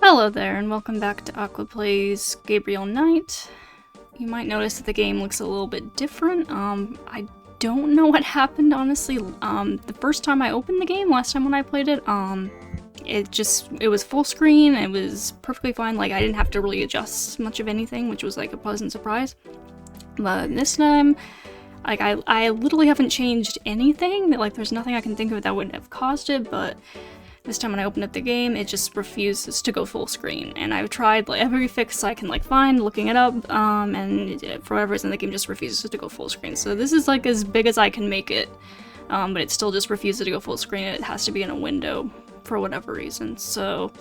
Hello there, and welcome back to Aqua Plays Gabriel Knight. You might notice that the game looks a little bit different. I don't know what happened, honestly. The first time I opened the game, last time when I played it, it was full screen, it was perfectly fine, like I didn't have to really adjust much of anything, which was like a pleasant surprise. But this time, like I literally haven't changed anything, like there's nothing I can think of that would have caused it, but this time when I opened up the game, it just refuses to go full screen, and I've tried like every fix I can find, looking it up, and for whatever reason the game just refuses to go full screen. So this is like as big as I can make it, but it still just refuses to go full screen. It has to be in a window for whatever reason. So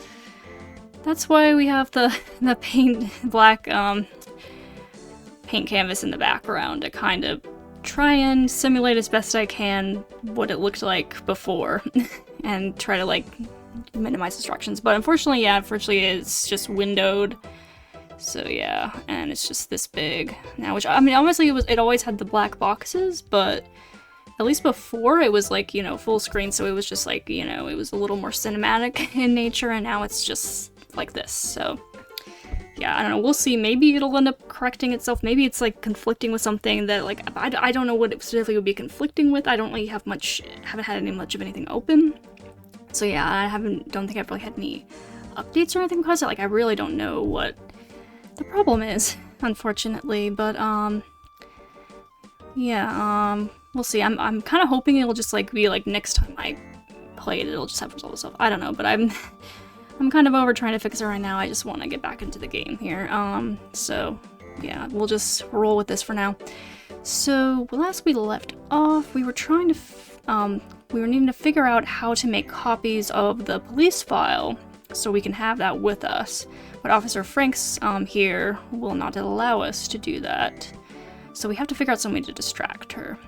that's why we have the black paint canvas in the background to kind of try and simulate as best I can what it looked like before. And try to minimize distractions, but unfortunately it's just windowed, so yeah, and it's just this big now, which I mean obviously it always had the black boxes, but at least before it was full screen, so it was just it was a little more cinematic in nature, and now it's just like this. So yeah, I don't know, we'll see. Maybe it'll end up correcting itself. Maybe it's conflicting with something that I don't know what it specifically would be conflicting with. I don't really haven't had much of anything open. So yeah, I don't think I've really had any updates or anything because of it. I really don't know what the problem is, unfortunately. But yeah, we'll see. I'm kind of hoping it'll just be next time I play it, it'll just have resolved itself. I don't know, but I'm kind of over trying to fix it right now. I just want to get back into the game here. So yeah, we'll just roll with this for now. So last we left off, we were trying to we were needing to figure out how to make copies of the police file so we can have that with us. But Officer Franks here will not allow us to do that. So we have to figure out some way to distract her.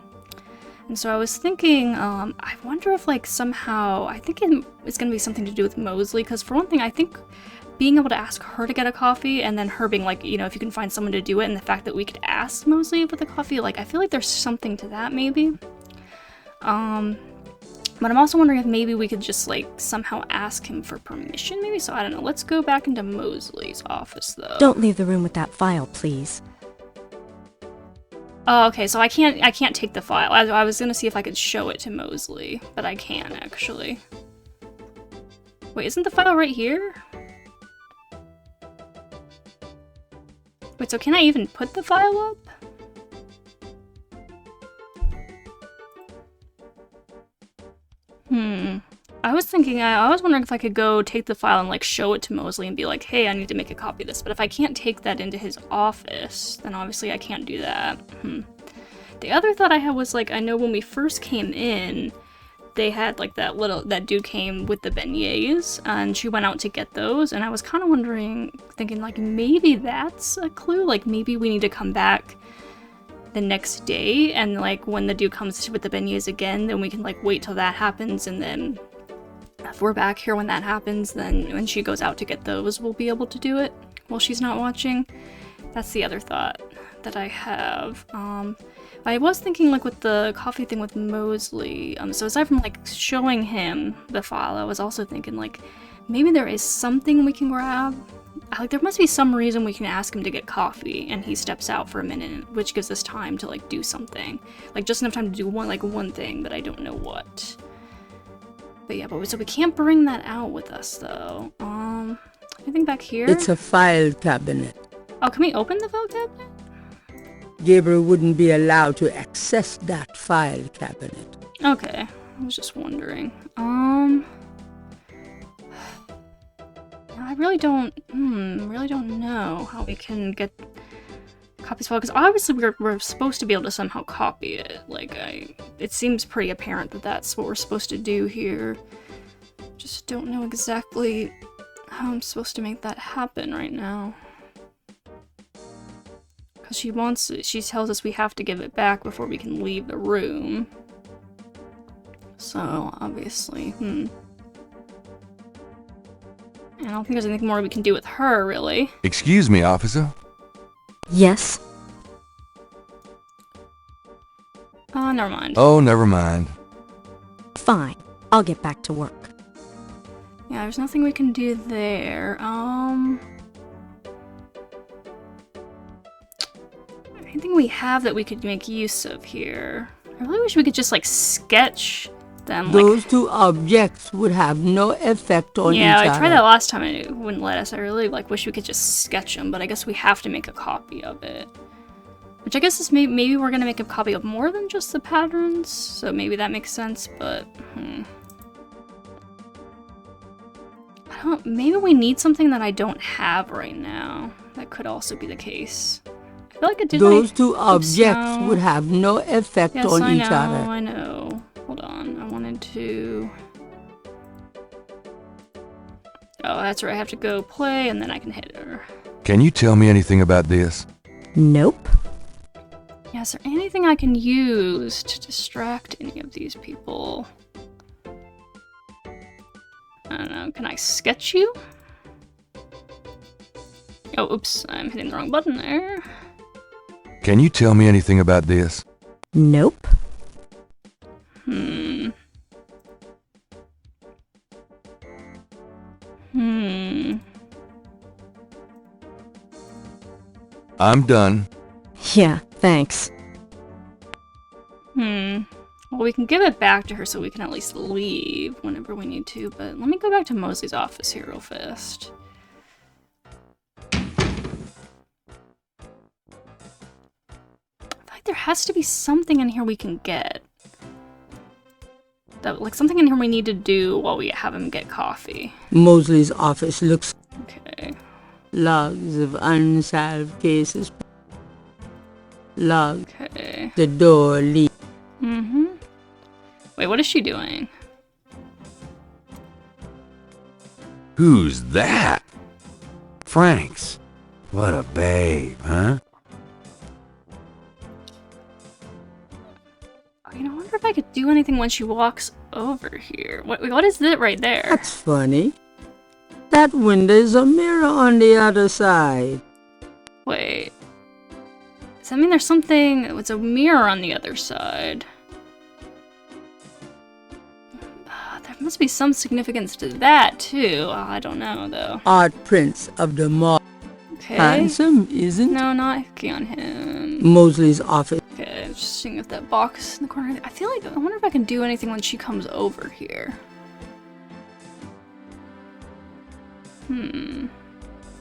And so I was thinking, I wonder if somehow, I think it's going to be something to do with Mosley, because for one thing, I think being able to ask her to get a coffee, and then her being if you can find someone to do it, and the fact that we could ask Mosley for the coffee, I feel like there's something to that, maybe. But I'm also wondering if maybe we could just somehow ask him for permission, maybe? So I don't know. Let's go back into Mosley's office, though. Don't leave the room with that file, please. Oh, okay, so I can't take the file. I was gonna see if I could show it to Mosley, but I can actually. Wait, isn't the file right here? Wait, so can I even put the file up? I was wondering if I could go take the file and show it to Mosley and be like, hey, I need to make a copy of this. But if I can't take that into his office, then obviously I can't do that. The other thought I had was I know when we first came in, they had that dude came with the beignets, and she went out to get those, and I was kind of thinking maybe that's a clue, maybe we need to come back the next day, and when the dude comes with the beignets again, then we can wait till that happens, and then if we're back here when that happens, then when she goes out to get those, we'll be able to do it while she's not watching. That's the other thought that I have. I was thinking with the coffee thing with Mosley, so aside from showing him the file, I was also thinking maybe there is something we can grab. There must be some reason we can ask him to get coffee and he steps out for a minute, which gives us time to do something. Just enough time to do one thing, but I don't know what. But yeah, so we can't bring that out with us though. Anything back here? It's a file cabinet. Oh, can we open the file cabinet? Gabriel wouldn't be allowed to access that file cabinet. Okay, I was just wondering. I really don't know how we can get copies file, because obviously we're supposed to be able to somehow copy it. It seems pretty apparent that that's what we're supposed to do here. Just don't know exactly how I'm supposed to make that happen right now. Because she tells us we have to give it back before we can leave the room. So, obviously, And I don't think there's anything more we can do with her, really. Excuse me, officer. Yes? Never mind. Oh, never mind. Fine. I'll get back to work. Yeah, there's nothing we can do there. Anything we have that we could make use of here? I really wish we could just, like, sketch them. Those two objects would have no effect on each Yeah, other. I tried that last time and it wouldn't let us. I really, like, wish we could just sketch them, but I guess we have to make a copy of it. Which I guess is maybe we're gonna make a copy of more than just the patterns, so maybe that makes sense, but, maybe we need something that I don't have right now. That could also be the case. I feel like it did. Those two objects would have no effect on each other. I know. Hold on. I wanted to... Oh, that's right. I have to go play and then I can hit her. Can you tell me anything about this? Nope. Yeah, is there anything I can use to distract any of these people? I don't know. Can I sketch you? Oh, oops. I'm hitting the wrong button there. Can you tell me anything about this? Nope. I'm done. Yeah, thanks. Well, we can give it back to her so we can at least leave whenever we need to, but let me go back to Mosley's office here real fast. I feel like there has to be something in here we can get. That, like, something in here we need to do while we have him get coffee. Mosley's office looks... Okay. Logs of unsolved cases. Logs. Okay. The door leads. Wait, what is she doing? Who's that? Frank's. What a babe, huh? I wonder if I could do anything when she walks over here. What is it right there? That's funny. That window is a mirror on the other side. Wait. Does that mean there's something... It's a mirror on the other side? There must be some significance to that, too. I don't know, though. Art prints of the moth. Okay. Handsome, isn't? No, not key on him. Mosley's office. Okay, just seeing if that box in the corner... I feel like... I wonder if I can do anything when she comes over here.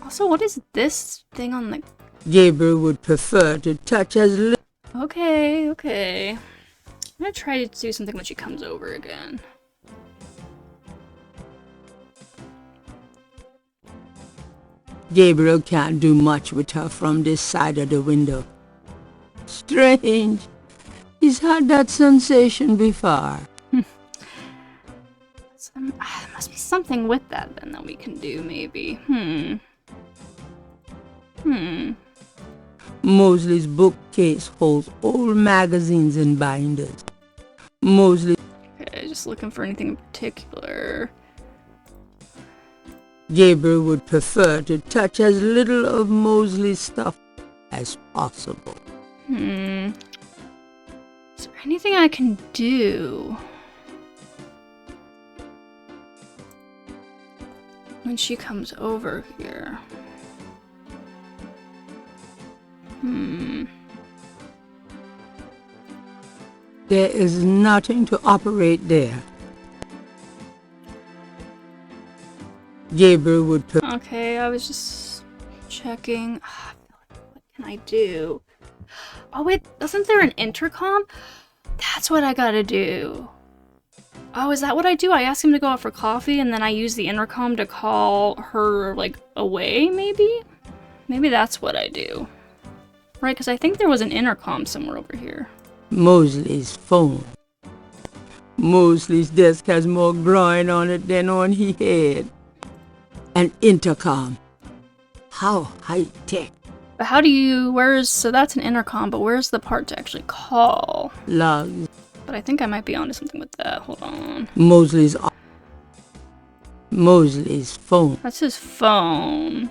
Also, what is this thing on the... Gabriel would prefer to touch as little. Okay. I'm gonna try to do something when she comes over again. Gabriel can't do much with her from this side of the window. Strange. He's had that sensation before. There must be something with that then that we can do, maybe. Mosley's bookcase holds old magazines and binders. Mosley. Okay, just looking for anything in particular. Gabriel would prefer to touch as little of Mosley's stuff as possible. Is there anything I can do when she comes over here? There is nothing to operate there. Gabriel would Okay, I was just checking. What can I do? Oh wait, wasn't there an intercom? That's what I gotta do. Oh, is that what I do? I ask him to go out for coffee and then I use the intercom to call her, like, away, maybe? Maybe that's what I do. Right, because I think there was an intercom somewhere over here. Mosley's phone. Mosley's desk has more groin on it than on his head. An intercom. How high-tech. But how do you... So that's an intercom, but where's the part to actually call? Logs. But I think I might be onto something with that. Hold on. Mosley's phone. That's his phone.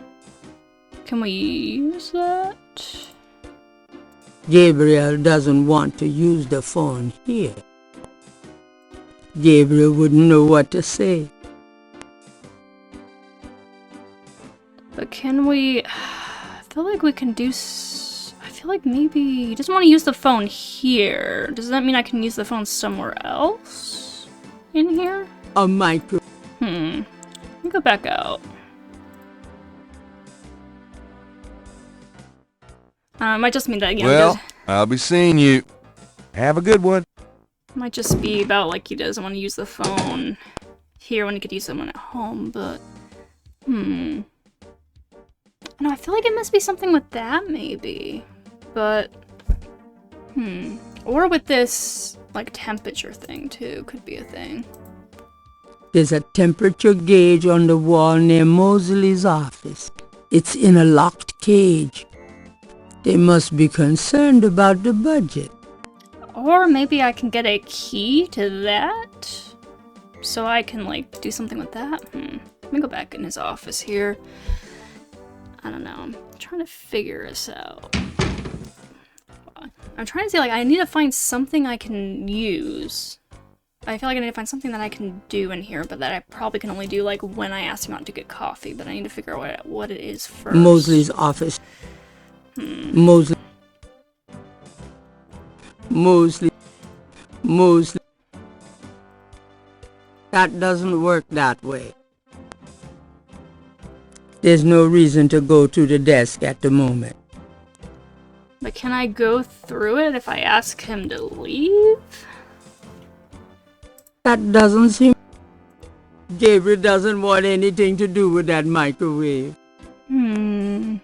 Can we use that? Gabriel doesn't want to use the phone here. Gabriel wouldn't know what to say. But can we... I feel like we can do... I feel like maybe he doesn't want to use the phone here. Does that mean I can use the phone somewhere else? In here? A micro... Let me go back out. It might just mean that, you know, Well, I'll be seeing you. Have a good one. might just be about, like, he doesn't want to use the phone here when he could use someone at home, but... No, I feel like it must be something with that, maybe. But... Or with this, like, temperature thing, too. Could be a thing. There's a temperature gauge on the wall near Mosley's office. It's in a locked cage. They must be concerned about the budget. Or maybe I can get a key to that? So I can, like, do something with that? Let me go back in his office here. I don't know. I'm trying to figure this out. I'm trying to say, like, I need to find something I can use. I feel like I need to find something that I can do in here, but that I probably can only do, like, when I ask him out to get coffee. But I need to figure out what it is first. Mosley's office. Mosley. That doesn't work that way. There's no reason to go to the desk at the moment. But can I go through it if I ask him to leave? That doesn't seem... Gabriel doesn't want anything to do with that microwave. But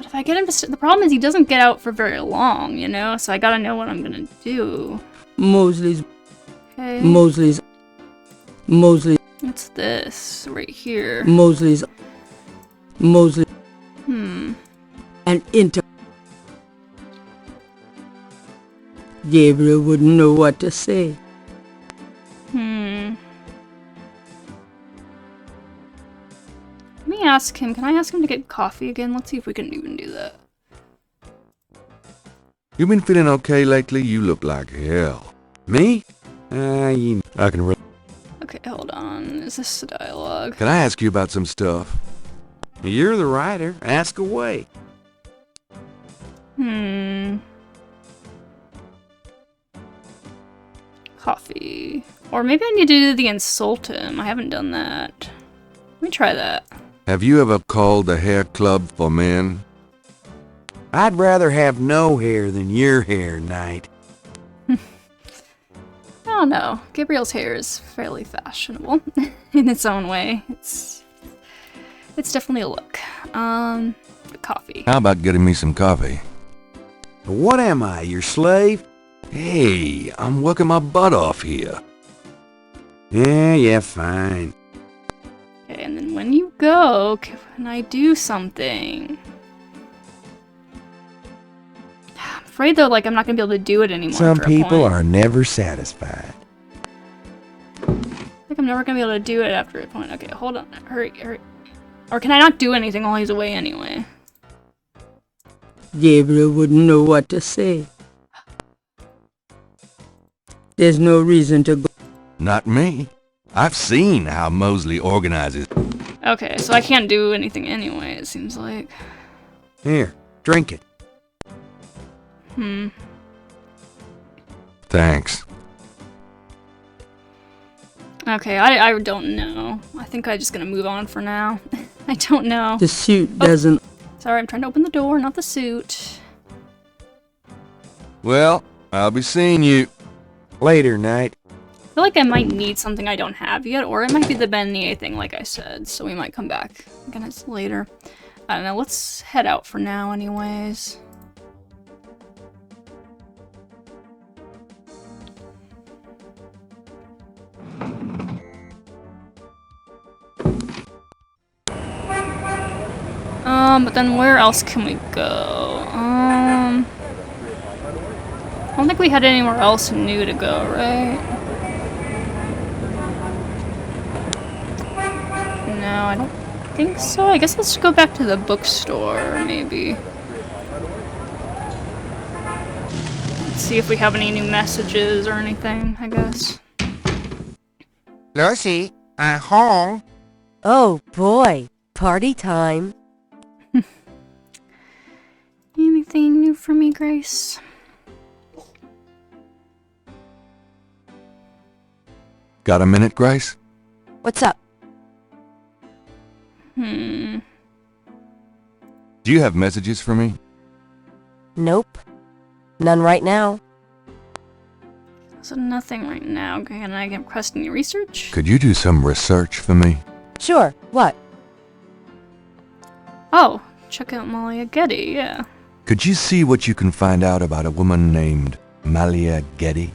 if I get him to... The problem is he doesn't get out for very long, you know? So I gotta know what I'm gonna do. Mosley's... Okay. Mosley... What's this? Right here. Mosley... And Gabriel wouldn't know what to say. Let me ask him. Can I ask him to get coffee again? Let's see if we can even do that. You been feeling okay lately? You look like hell. Me? I can... Okay, hold on. Is this a dialogue? Can I ask you about some stuff? You're the writer. Ask away. Coffee. Or maybe I need to do the insult him. I haven't done that. Let me try that. Have you ever called the hair club for men? I'd rather have no hair than your hair, Knight. I don't know. Gabriel's hair is fairly fashionable in its own way. It's definitely a look. Coffee. How about getting me some coffee? What am I, your slave? Hey, I'm working my butt off here. Yeah, fine. Okay, and then when you go, can I do something? I'm afraid though, like I'm not gonna be able to do it anymore. Some after a people point. are never satisfied. Like I'm never gonna be able to do it after a point. Okay, hold on. Hurry. Or can I not do anything while he's away anyway? Gabriel wouldn't know what to say. There's no reason to go. Not me. I've seen how Mosley organizes. Okay, so I can't do anything anyway, it seems like. Here, drink it. Thanks. Okay, I don't know. I think I'm just gonna move on for now. I don't know. The suit doesn't... Sorry, I'm trying to open the door, not the suit. Well, I'll be seeing you. Later, Knight. I feel like I might need something I don't have yet, or it might be the Beignet thing, like I said, so we might come back again later. I don't know, let's head out for now anyways. But then where else can we go? I don't think we had anywhere else new to go, right? No, I don't think so. I guess let's go back to the bookstore, maybe. Let's see if we have any new messages or anything, I guess. Lucy, home. Oh boy, party time. Anything new for me, Grace? Got a minute, Grace? What's up? Hmm. Do you have messages for me? Nope. None right now. So nothing right now. Can I get requesting your research? Could you do some research for me? Sure, what? Oh, check out Malia Gedde, yeah. Could you see what you can find out about a woman named Malia Gedde?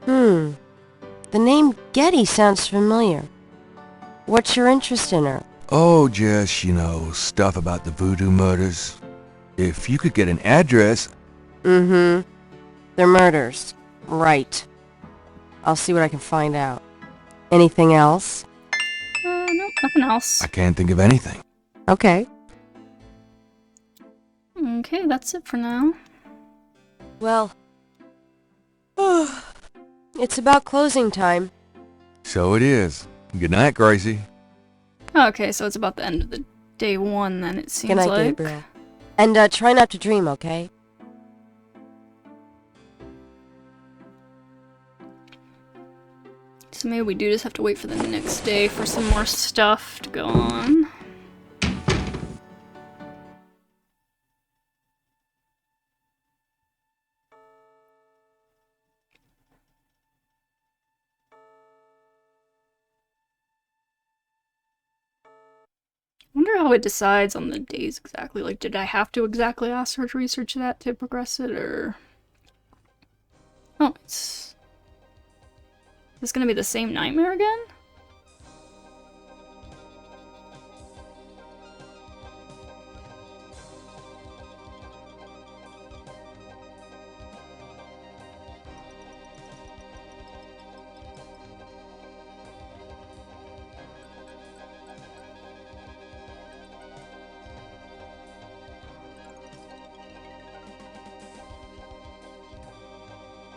The name Gedde sounds familiar. What's your interest in her? Oh, just, stuff about the voodoo murders. If you could get an address... They're murders. Right. I'll see what I can find out. Anything else? Nope, nothing else. I can't think of anything. Okay. Okay, that's it for now. Well... it's about closing time. So it is. Good night, Gracie. Okay, so it's about the end of the day one then, it seems Good night, like. Gabriel. And try not to dream, okay? So maybe we do just have to wait for the next day for some more stuff to go on. I wonder how it decides on the days exactly. Like, did I have to exactly ask her to research that to progress it, or... Oh, it's... Is this gonna be the same nightmare again?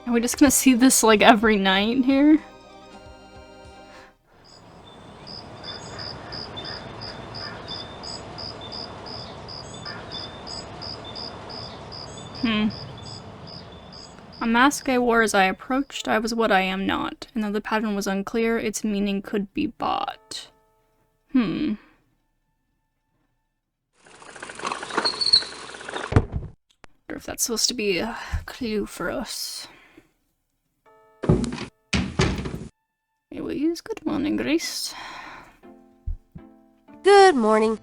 Are we just gonna see this, like, every night here? A mask I wore as I approached, I was what I am not, and though the pattern was unclear, its meaning could be bought. Wonder if that's supposed to be a clue for us. Anyways, good morning, Grace. Good morning.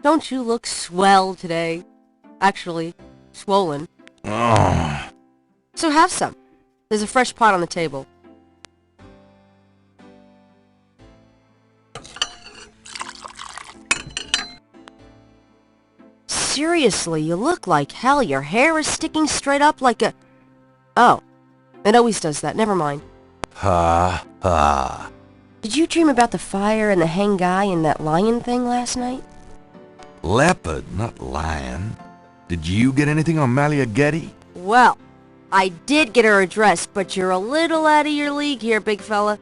Don't you look swell today? Actually, swollen. Oh, So have some. There's a fresh pot on the table. Seriously, you look like hell. Your hair is sticking straight up like a... Oh, it always does that. Never mind. ha, ha. Did you dream about the fire and the hang guy and that lion thing last night? Leopard, not lion. Did you get anything on Malia Gedde? Well, I did get her address, but you're a little out of your league here, big fella.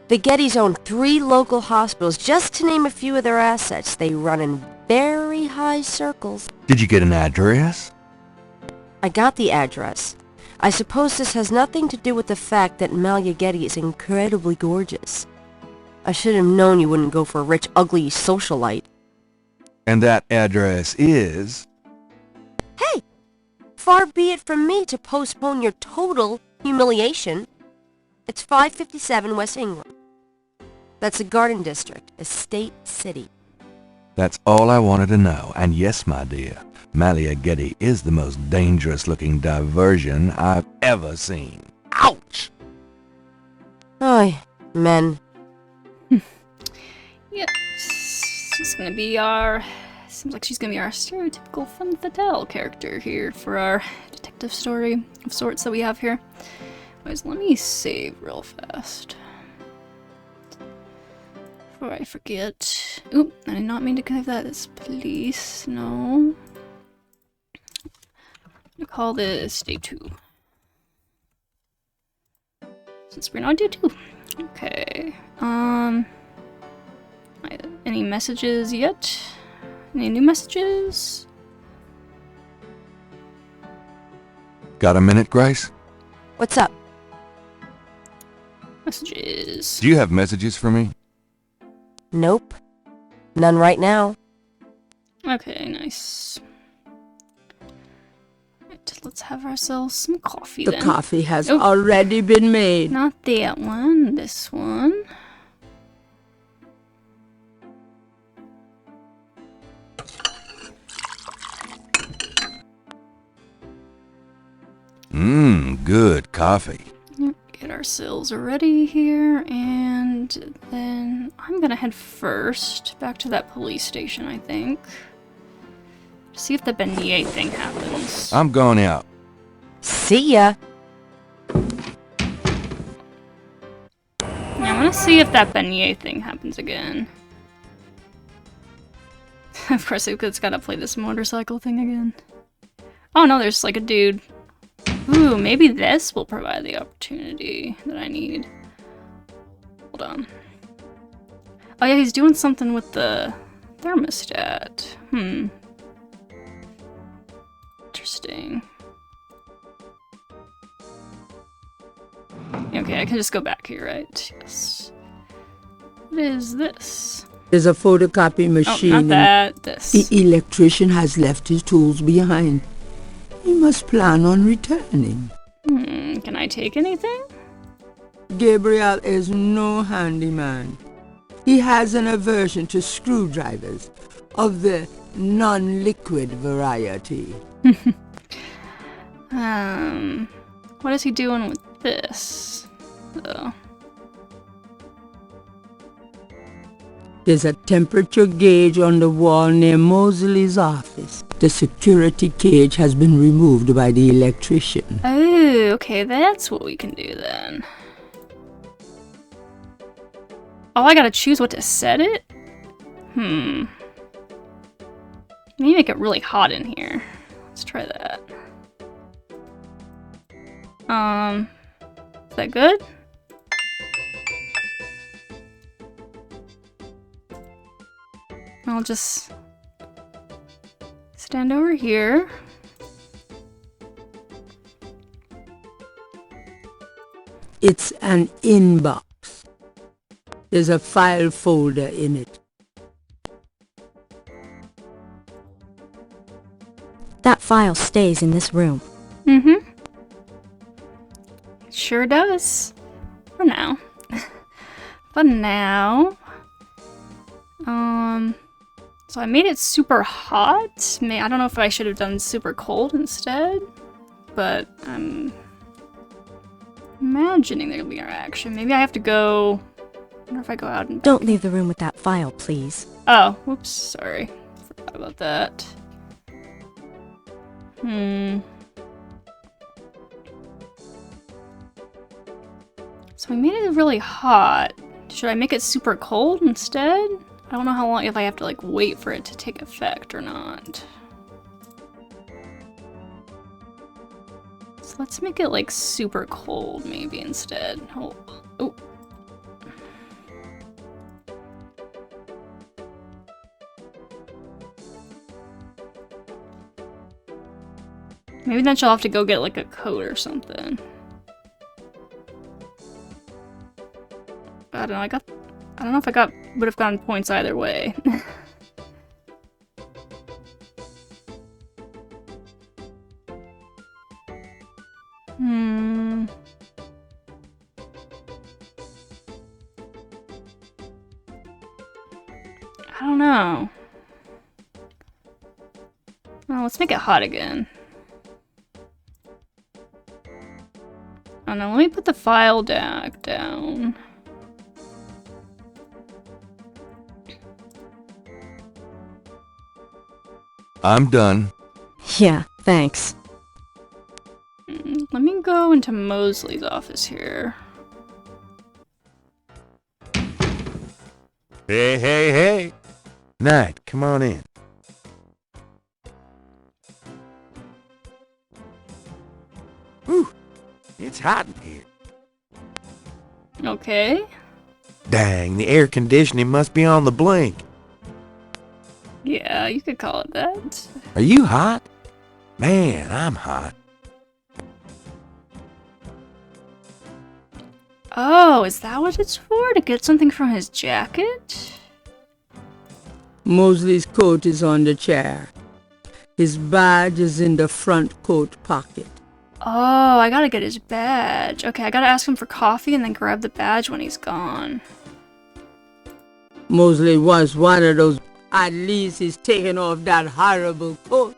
The Gettys own 3 local hospitals, just to name a few of their assets. They run in very high circles. Did you get an address? I got the address. I suppose this has nothing to do with the fact that Malia Gedde is incredibly gorgeous. I should have known you wouldn't go for a rich, ugly socialite. And that address is... Hey! Far be it from me to postpone your total humiliation. It's 557 West Ingram. That's the Garden District, Estate City. That's all I wanted to know. And yes, my dear, Malia Gedde is the most dangerous-looking diversion I've ever seen. Ouch! Oy, men. Yep, she's gonna be our... Seems like she's gonna be our stereotypical femme fatale character here for our detective story of sorts that we have here. Anyways, let me save real fast. Before I forget. Oop, I did not mean to give that as police. No. I'm gonna call this day 2. Since we're not day 2. Okay. messages yet? Any new messages? Got a minute, Grace? What's up? Messages. Do you have messages for me? Nope. None right now. Okay, nice. Right, let's have ourselves some coffee The then. coffee has Oh. already been made. Not that one, this one. Good coffee. Yep, get ourselves ready here, and then I'm gonna head first back to that police station, I think. See if the beignet thing happens. I'm going out. See ya. I want to see if that beignet thing happens again. Of course, it's gotta play this motorcycle thing again. Oh no, there's like a dude. Ooh, maybe this will provide the opportunity that I need. Hold on. Oh yeah, he's doing something with the thermostat. Interesting. Okay, I can just go back here, right? Yes. What is this? There's a photocopy Oh, machine. not and that. This. The electrician has left his tools behind. He must plan on returning. Can I take anything? Gabriel is no handyman. He has an aversion to screwdrivers of the non-liquid variety. What is he doing with this? Oh. There's a temperature gauge on the wall near Mosley's office. The security cage has been removed by the electrician. Oh, okay, that's what we can do then. Oh, I gotta choose what to set it? Maybe make it really hot in here. Let's try that. Is that good? I'll just stand over here. It's an inbox. There's a file folder in it. That file stays in this room. Sure does. For now. But now... So I made it super hot. I don't know if I should have done super cold instead. But I'm imagining there'll be a reaction. Maybe I have to go... I wonder if I go out and... Don't leave the room with that file, please. Oh, whoops, sorry. Forgot about that. So I made it really hot. Should I make it super cold instead? I don't know how long, if I have to like wait for it to take effect or not. So let's make it like super cold maybe instead. Oh. Maybe then she'll have to go get like a coat or something. I don't know, I don't know if I would have gotten points either way. I don't know. Oh, let's make it hot again. Oh no, let me put the file down. I'm done. Yeah, thanks. Let me go into Mosley's office here. Hey, hey, hey. Knight, come on in. Whew, it's hot in here. Okay. Dang, the air conditioning must be on the blink. Yeah, you could call it that. Are you hot? Man, I'm hot. Oh, is that what it's for? To get something from his jacket? Mosley's coat is on the chair. His badge is in the front coat pocket. Oh, I gotta get his badge. Okay, I gotta ask him for coffee and then grab the badge when he's gone. Mosley was one of those. At least he's taken off that horrible coat.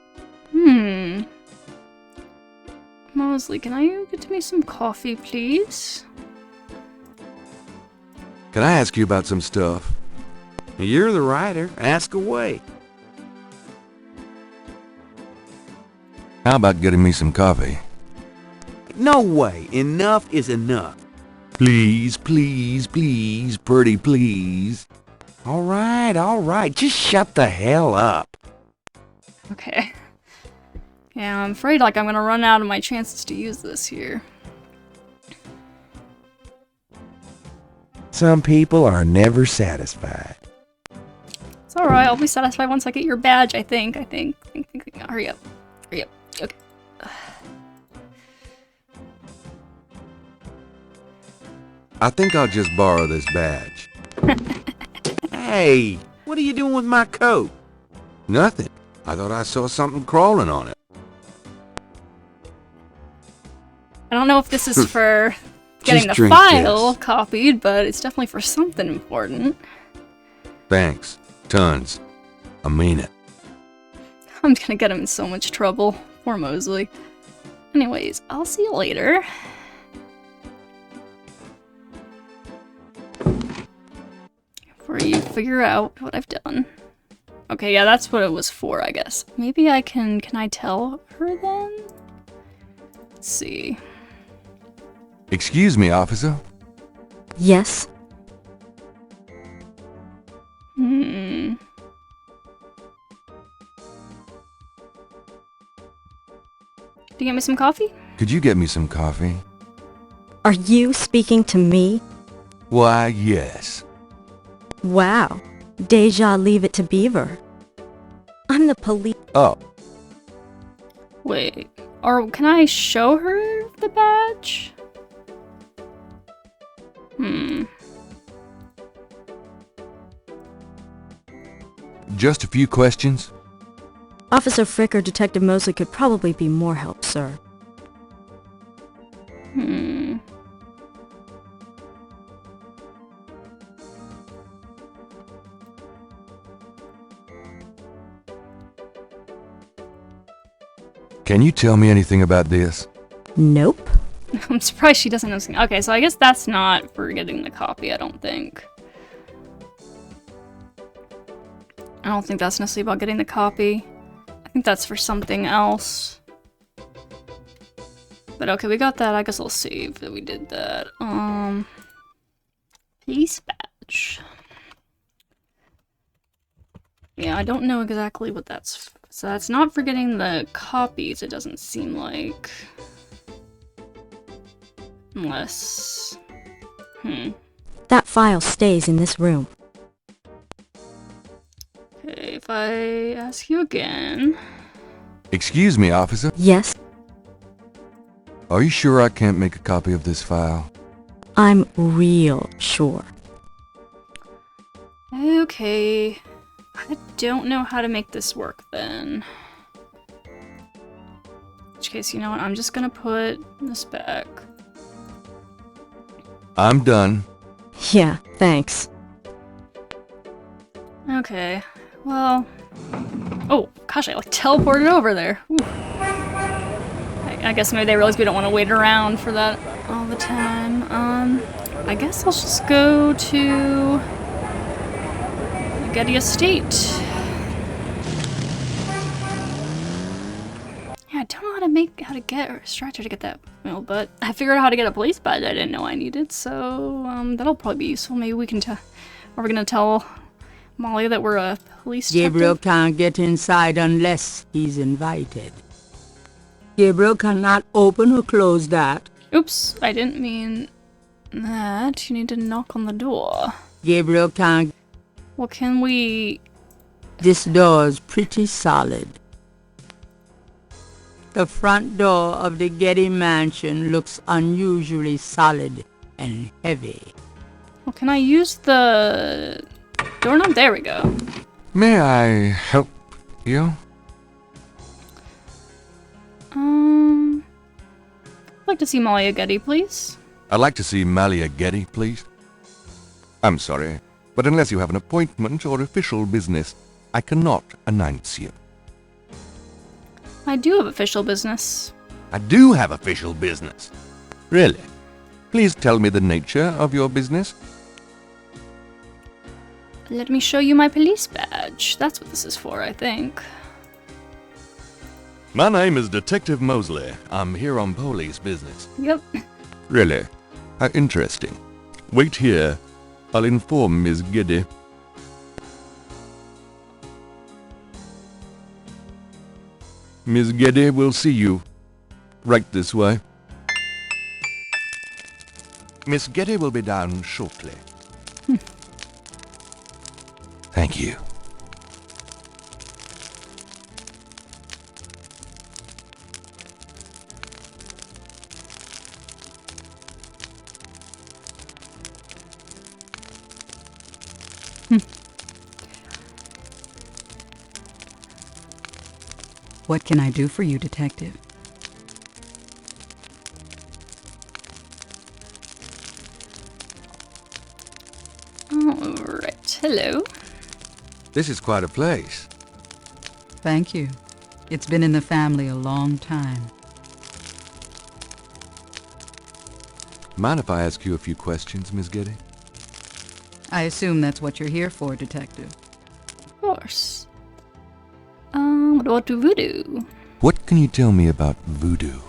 Mosley, can I get to me some coffee, please? Can I ask you about some stuff? You're the writer. Ask away. How about getting me some coffee? No way. Enough is enough. Please, please, please, pretty please. All right. Just shut the hell up. Okay. Yeah, I'm afraid like I'm gonna run out of my chances to use this here. Some people are never satisfied. It's alright, I'll be satisfied once I get your badge, I think. Hurry up. Okay. I think I'll just borrow this badge. Hey, what are you doing with my coat? Nothing. I thought I saw something crawling on it. I don't know if this is for getting the drink file this. copied, but it's definitely for something important. Thanks. Tons. I mean it. I'm gonna get him in so much trouble. Poor Mosley. Anyways, I'll see you later. Before you figure out what I've done. Okay, yeah, that's what it was for, I guess. Maybe I can I tell her then? Let's see. Excuse me, officer. Yes? Can you get me some coffee? Could you get me some coffee? Are you speaking to me? Why, yes. Wow. Deja leave it to Beaver. I'm the police. Oh, Wait. Or can I show her the badge? just a few questions? Officer Frick or Detective Mosley could probably be more help, sir. Can you tell me anything about this? Nope. I'm surprised she doesn't know. Okay, so I guess that's not for getting the copy, I don't think. I don't think that's necessarily about getting the copy. I think that's for something else. But okay, we got that. I guess I'll save that we did that. Police badge. Yeah, I don't know exactly what that's. So that's not for getting the copies, it doesn't seem like. Unless... That file stays in this room. Okay, if I ask you again... Excuse me, officer. Yes? Are you sure I can't make a copy of this file? I'm real sure. Okay... I don't know how to make this work then. In which case, you know what, I'm just gonna put this back. I'm done. Yeah, thanks. Okay, well... Oh, gosh, I like teleported over there. Ooh. I guess maybe they realize we don't want to wait around for that all the time. I guess I'll just go to... the Gedde estate. Yeah, I don't know how to get or stretcher to get that, but I figured out how to get a police badge I didn't know I needed, so that'll probably be useful. Maybe we can are we gonna tell Malia that we're a police Gabriel detective? can't get inside unless he's invited. Gabriel cannot open or close that. Oops, I didn't mean that. You need to knock on the door. Gabriel can't. Well, can we... This door's pretty solid. The front door of the Gedde mansion looks unusually solid and heavy. Well, can I use the doorknob? There we go. May I help you? I'd like to see Malia Gedde, please. I'd like to see Malia Gedde, please. I'm sorry, but unless you have an appointment or official business, I cannot announce you. I do have official business. I do have official business. Really? Please tell me the nature of your business. Let me show you my police badge. That's what this is for, I think. My name is Detective Mosley. I'm here on police business. Yep. Really? How interesting. Wait here. I'll inform Miss Gedde. Miss Gedde will see you. Right this way. Miss Gedde will be down shortly. Thank you. What can I do for you, Detective? Alright, hello. This is quite a place. Thank you. It's been in the family a long time. Mind if I ask you a few questions, Miss Gedde? I assume that's what you're here for, Detective. Of course. What about voodoo? What can you tell me about voodoo?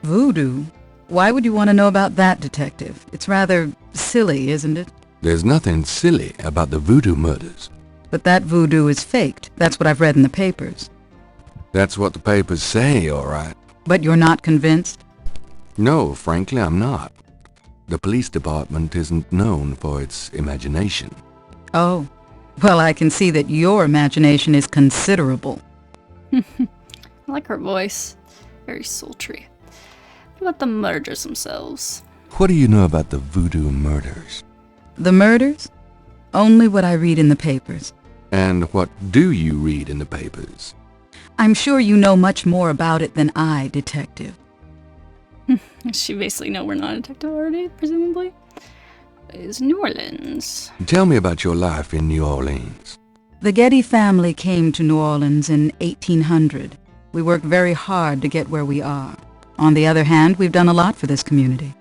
Voodoo? Why would you want to know about that, Detective? It's rather silly, isn't it? There's nothing silly about the voodoo murders. But that voodoo is faked. That's what I've read in the papers. That's what the papers say, all right. But you're not convinced? No, frankly, I'm not. The police department isn't known for its imagination. Oh. Well, I can see that your imagination is considerable. I like her voice. Very sultry. What about the murders themselves? What do you know about the voodoo murders? The murders? Only what I read in the papers. And what do you read in the papers? I'm sure you know much more about it than I, Detective. She basically know we're not a detective already, presumably. Is New Orleans. Tell me about your life in New Orleans. The Gedde family came to New Orleans in 1800. We worked very hard to get where we are. On the other hand, we've done a lot for this community.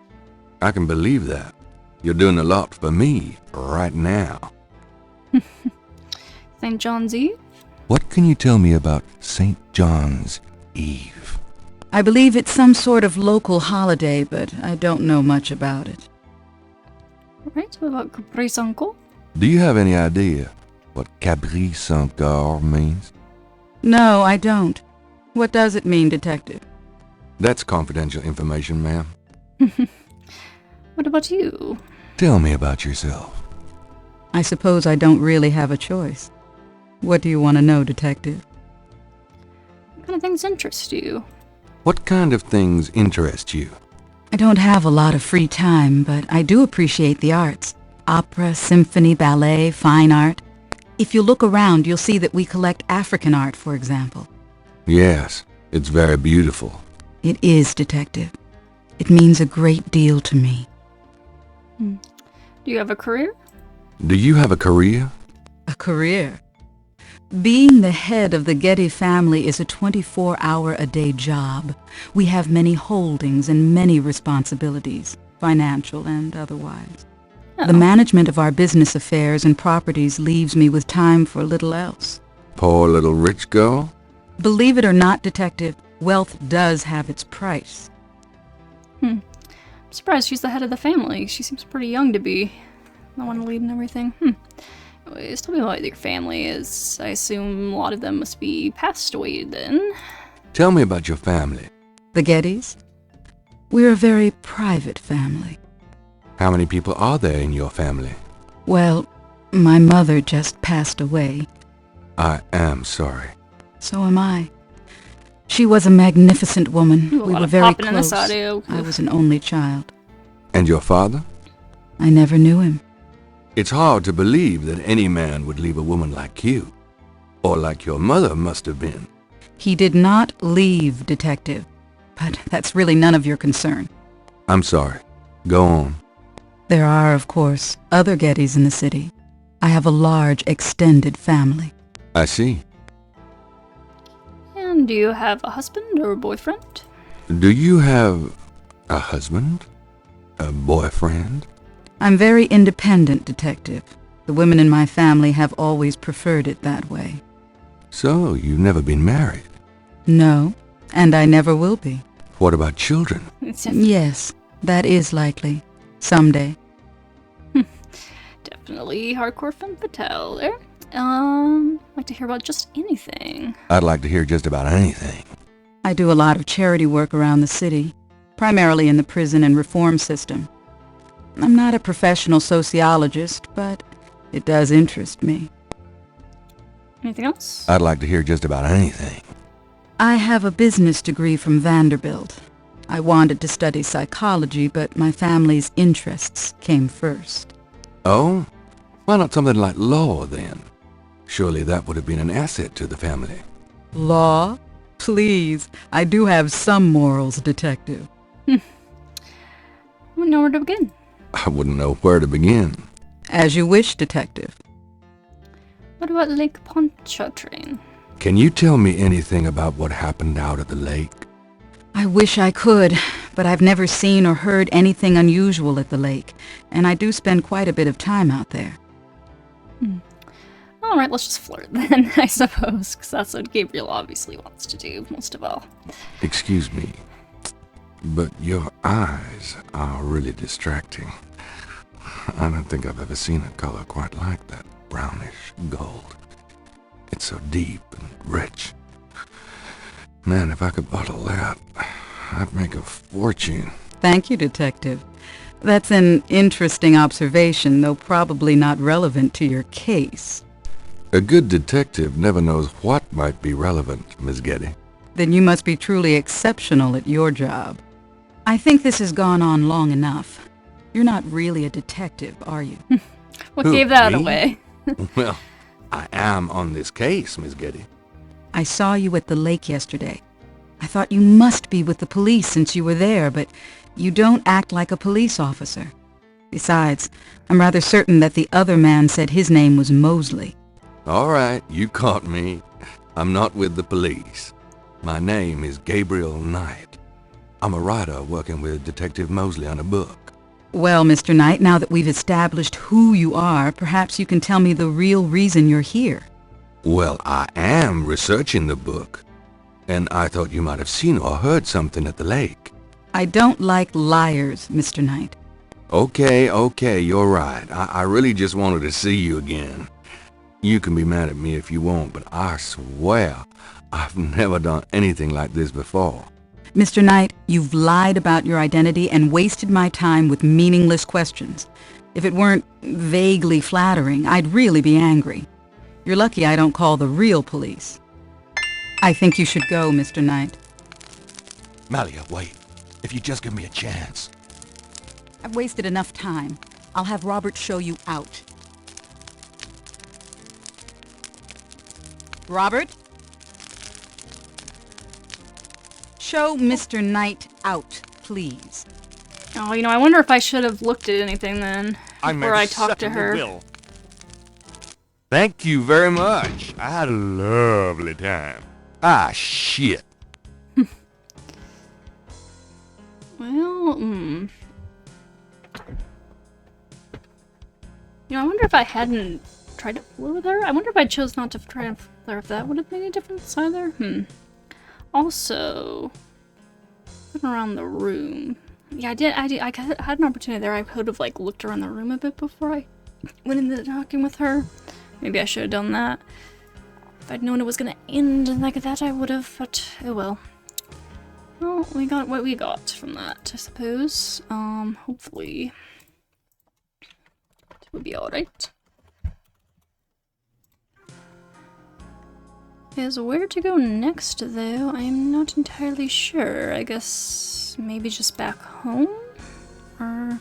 I can believe that. You're doing a lot for me right now. St. John's Eve? What can you tell me about St. John's Eve? I believe it's some sort of local holiday, but I don't know much about it. Right, what about Caprice Uncle? Do you have any idea what Caprice encore means? No, I don't. What does it mean, Detective? That's confidential information, ma'am. What about you? Tell me about yourself. I suppose I don't really have a choice. What do you want to know, Detective? What kind of things interest you? What kind of things interest you? I don't have a lot of free time, but I do appreciate the arts. Opera, symphony, ballet, fine art. If you look around, you'll see that we collect African art, for example. Yes, it's very beautiful. It is, Detective. It means a great deal to me. Do you have a career? Do you have a career? A career? Being the head of the Gedde family is a 24-hour-a-day job. We have many holdings and many responsibilities, financial and otherwise. Oh. The management of our business affairs and properties leaves me with time for little else. Poor little rich girl? Believe it or not, Detective, wealth does have its price. I'm surprised she's the head of the family. She seems pretty young to be the one to lead and everything. Anyways, tell me about your family is. I assume a lot of them must be passed away then. Tell me about your family. The Geddes? We're a very private family. How many people are there in your family? Well, my mother just passed away. I am sorry. So am I. She was a magnificent woman. Ooh, a We lot were of very popping in this close. audio. I was an only child. And your father? I never knew him. It's hard to believe that any man would leave a woman like you. Or like your mother must have been. He did not leave, Detective. But that's really none of your concern. I'm sorry. Go on. There are, of course, other Geddys in the city. I have a large, extended family. I see. And do you have a husband or a boyfriend? Do you have a husband? A boyfriend? I'm very independent, Detective. The women in my family have always preferred it that way. So, you've never been married? No, and I never will be. What about children? Yes, that is likely. Someday. Definitely hardcore femme fatale there. Like to hear about just anything. I'd like to hear just about anything. I do a lot of charity work around the city, primarily in the prison and reform system. I'm not a professional sociologist, but it does interest me. Anything else? I'd like to hear just about anything. I have a business degree from Vanderbilt. I wanted to study psychology, but my family's interests came first. Oh? Why not something like law, then? Surely that would have been an asset to the family. Law? Please, I do have some morals, Detective. I wouldn't know where to begin. I wouldn't know where to begin. As you wish, Detective. What about Lake Pontchartrain? Can you tell me anything about what happened out at the lake? I wish I could, but I've never seen or heard anything unusual at the lake, and I do spend quite a bit of time out there. Alright, let's just flirt then, I suppose, because that's what Gabriel obviously wants to do, most of all. Excuse me, but your eyes are really distracting. I don't think I've ever seen a color quite like that brownish gold. It's so deep and rich. Man, if I could bottle that, I'd make a fortune. Thank you, Detective. That's an interesting observation, though probably not relevant to your case. A good detective never knows what might be relevant, Miss Gedde. Then you must be truly exceptional at your job. I think this has gone on long enough. You're not really a detective, are you? What Who, gave that me? away? Well, I am on this case, Miss Gedde. I saw you at the lake yesterday. I thought you must be with the police since you were there, but you don't act like a police officer. Besides, I'm rather certain that the other man said his name was Mosley. All right, you caught me. I'm not with the police. My name is Gabriel Knight. I'm a writer working with Detective Mosley on a book. Well, Mr. Knight, now that we've established who you are, perhaps you can tell me the real reason you're here. Well, I am researching the book, and I thought you might have seen or heard something at the lake. I don't like liars, Mr. Knight. Okay, you're right. I really just wanted to see you again. You can be mad at me if you want, but I swear I've never done anything like this before. Mr. Knight, you've lied about your identity and wasted my time with meaningless questions. If it weren't vaguely flattering, I'd really be angry. You're lucky I don't call the real police. I think you should go, Mr. Knight. Malia, wait. If you just give me a chance. I've wasted enough time. I'll have Robert show you out. Robert? Show Mr. Knight out, please. Oh, I wonder if I should have looked at anything then, before I talked to her. Thank you very much. I had a lovely time. Ah, shit. Well, I wonder if I hadn't tried to flirt with her. I wonder if I chose not to try and flirt, if that would have made a difference either. Also, looking around the room. Yeah, I had an opportunity there. I could have, looked around the room a bit before I went into talking with her. Maybe I should have done that. If I'd known it was gonna end like that, I would have, but oh well. Well, we got what we got from that, I suppose. Hopefully it will be alright. Okay, so where to go next, though, I'm not entirely sure. I guess maybe just back home? Or...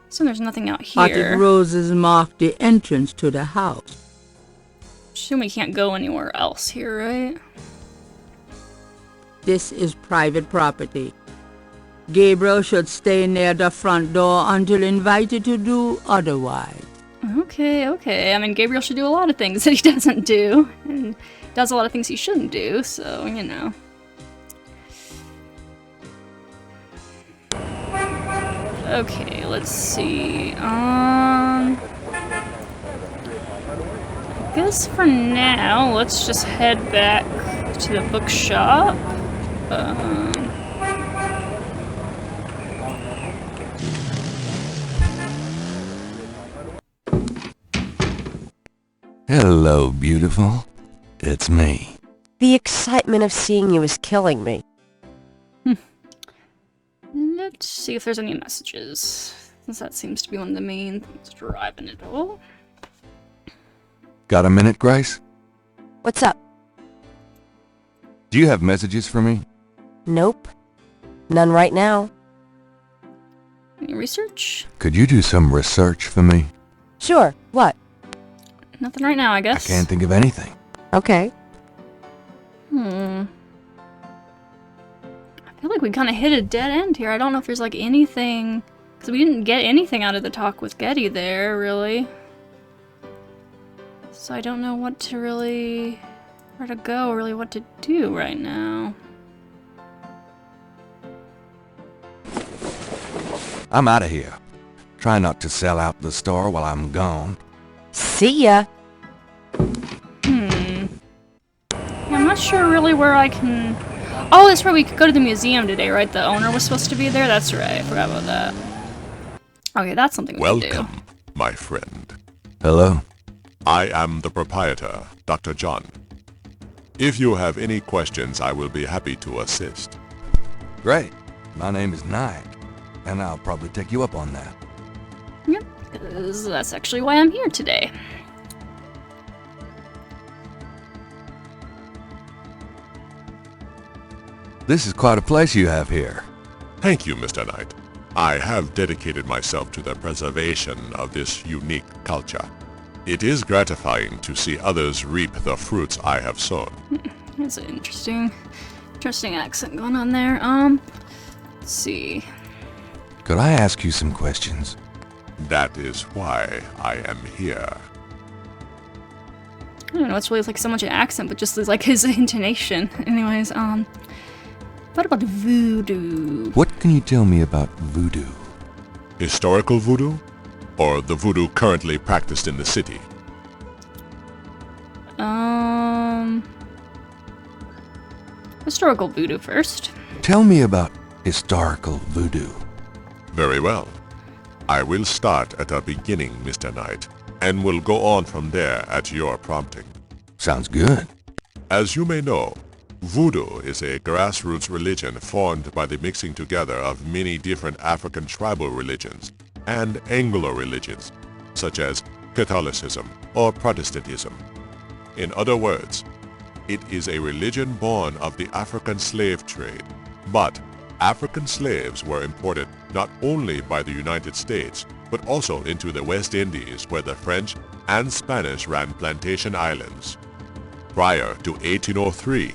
So there's nothing out Potted here. roses mark the entrance to the house. Assume we can't go anywhere else here, right? This is private property. Gabriel should stay near the front door until invited to do otherwise. Okay, okay. I mean, Gabriel should do a lot of things that he doesn't do, and does a lot of things he shouldn't do, so, you know. Okay, let's see. I guess for now, let's just head back to the bookshop. Hello, beautiful. It's me. The excitement of seeing you is killing me. Let's see if there's any messages, since that seems to be one of the main things driving it all. Got a minute, Grace? What's up? Do you have messages for me? Nope. None right now. Any research? Could you do some research for me? Sure. What? Nothing right now, I I guess. can't think of anything. Okay. I feel like we kind of hit a dead end here. I don't know if there's like anything... Because we didn't get anything out of the talk with Gedde there, really. So I don't know what to really... Where to go, or really what to do right now. I'm out of here. Try not to sell out the store while I'm gone. See ya. Yeah, I'm not sure really where I can... Oh, that's right, we could go to the museum today, right? The owner was supposed to be there? That's right, I forgot about that. Okay, that's something we can do. Welcome, my friend. Hello? I am the proprietor, Dr. John. If you have any questions, I will be happy to assist. Great. My name is Knight, and I'll probably take you up on that. Yep, 'cause that's actually why I'm here today. This is quite a place you have here. Thank you, Mr. Knight. I have dedicated myself to the preservation of this unique culture. It is gratifying to see others reap the fruits I have sown. That's an interesting accent going on there. Let's see. Could I ask you some questions? That is why I am here. I don't know, it's really like so much an accent, but just like his intonation. Anyways, what about voodoo? What can you tell me about voodoo? Historical voodoo? Or the voodoo currently practiced in the city? Historical voodoo first. Tell me about historical voodoo. Very well. I will start at the beginning, Mr. Knight, and will go on from there at your prompting. Sounds good. As you may know, voodoo is a grassroots religion formed by the mixing together of many different African tribal religions and Anglo religions, such as Catholicism or Protestantism. In other words, it is a religion born of the African slave trade, but African slaves were imported not only by the United States, but also into the West Indies, where the French and Spanish ran plantation islands. Prior to 1803,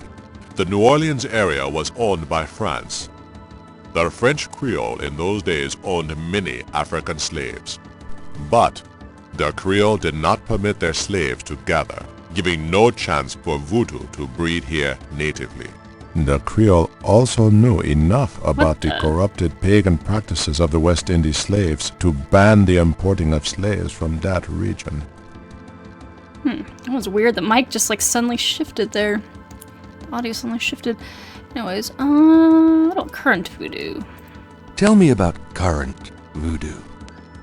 the New Orleans area was owned by France. The French Creole in those days owned many African slaves, but the Creole did not permit their slaves to gather, giving no chance for voodoo to breed here natively. The Creole also knew enough about the corrupted pagan practices of the West Indies slaves to ban the importing of slaves from that region. That was weird. The mic just like suddenly shifted there. The audio suddenly shifted. Anyways, what about current voodoo? Tell me about current voodoo.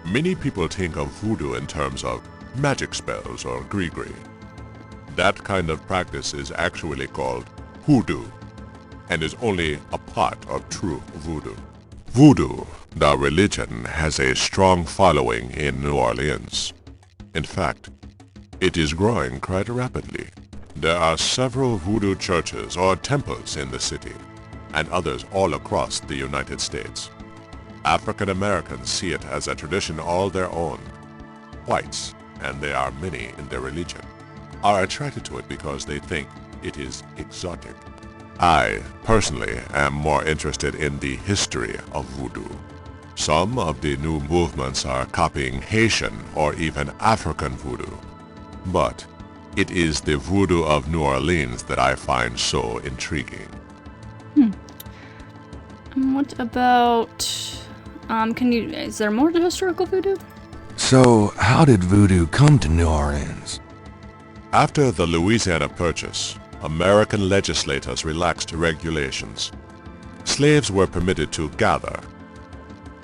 Many people think of voodoo in terms of magic spells or gree-gree. That kind of practice is actually called hoodoo, and is only a part of true voodoo. Voodoo, the religion, has a strong following in New Orleans. In fact, it is growing quite rapidly. There are several voodoo churches or temples in the city, and others all across the United States. African Americans see it as a tradition all their own. Whites, and there are many in their religion, are attracted to it because they think it is exotic. I, personally, am more interested in the history of voodoo. Some of the new movements are copying Haitian or even African voodoo. But it is the voodoo of New Orleans that I find so intriguing. What about, is there more to historical voodoo? So, how did voodoo come to New Orleans? After the Louisiana Purchase, American legislators relaxed regulations. Slaves were permitted to gather.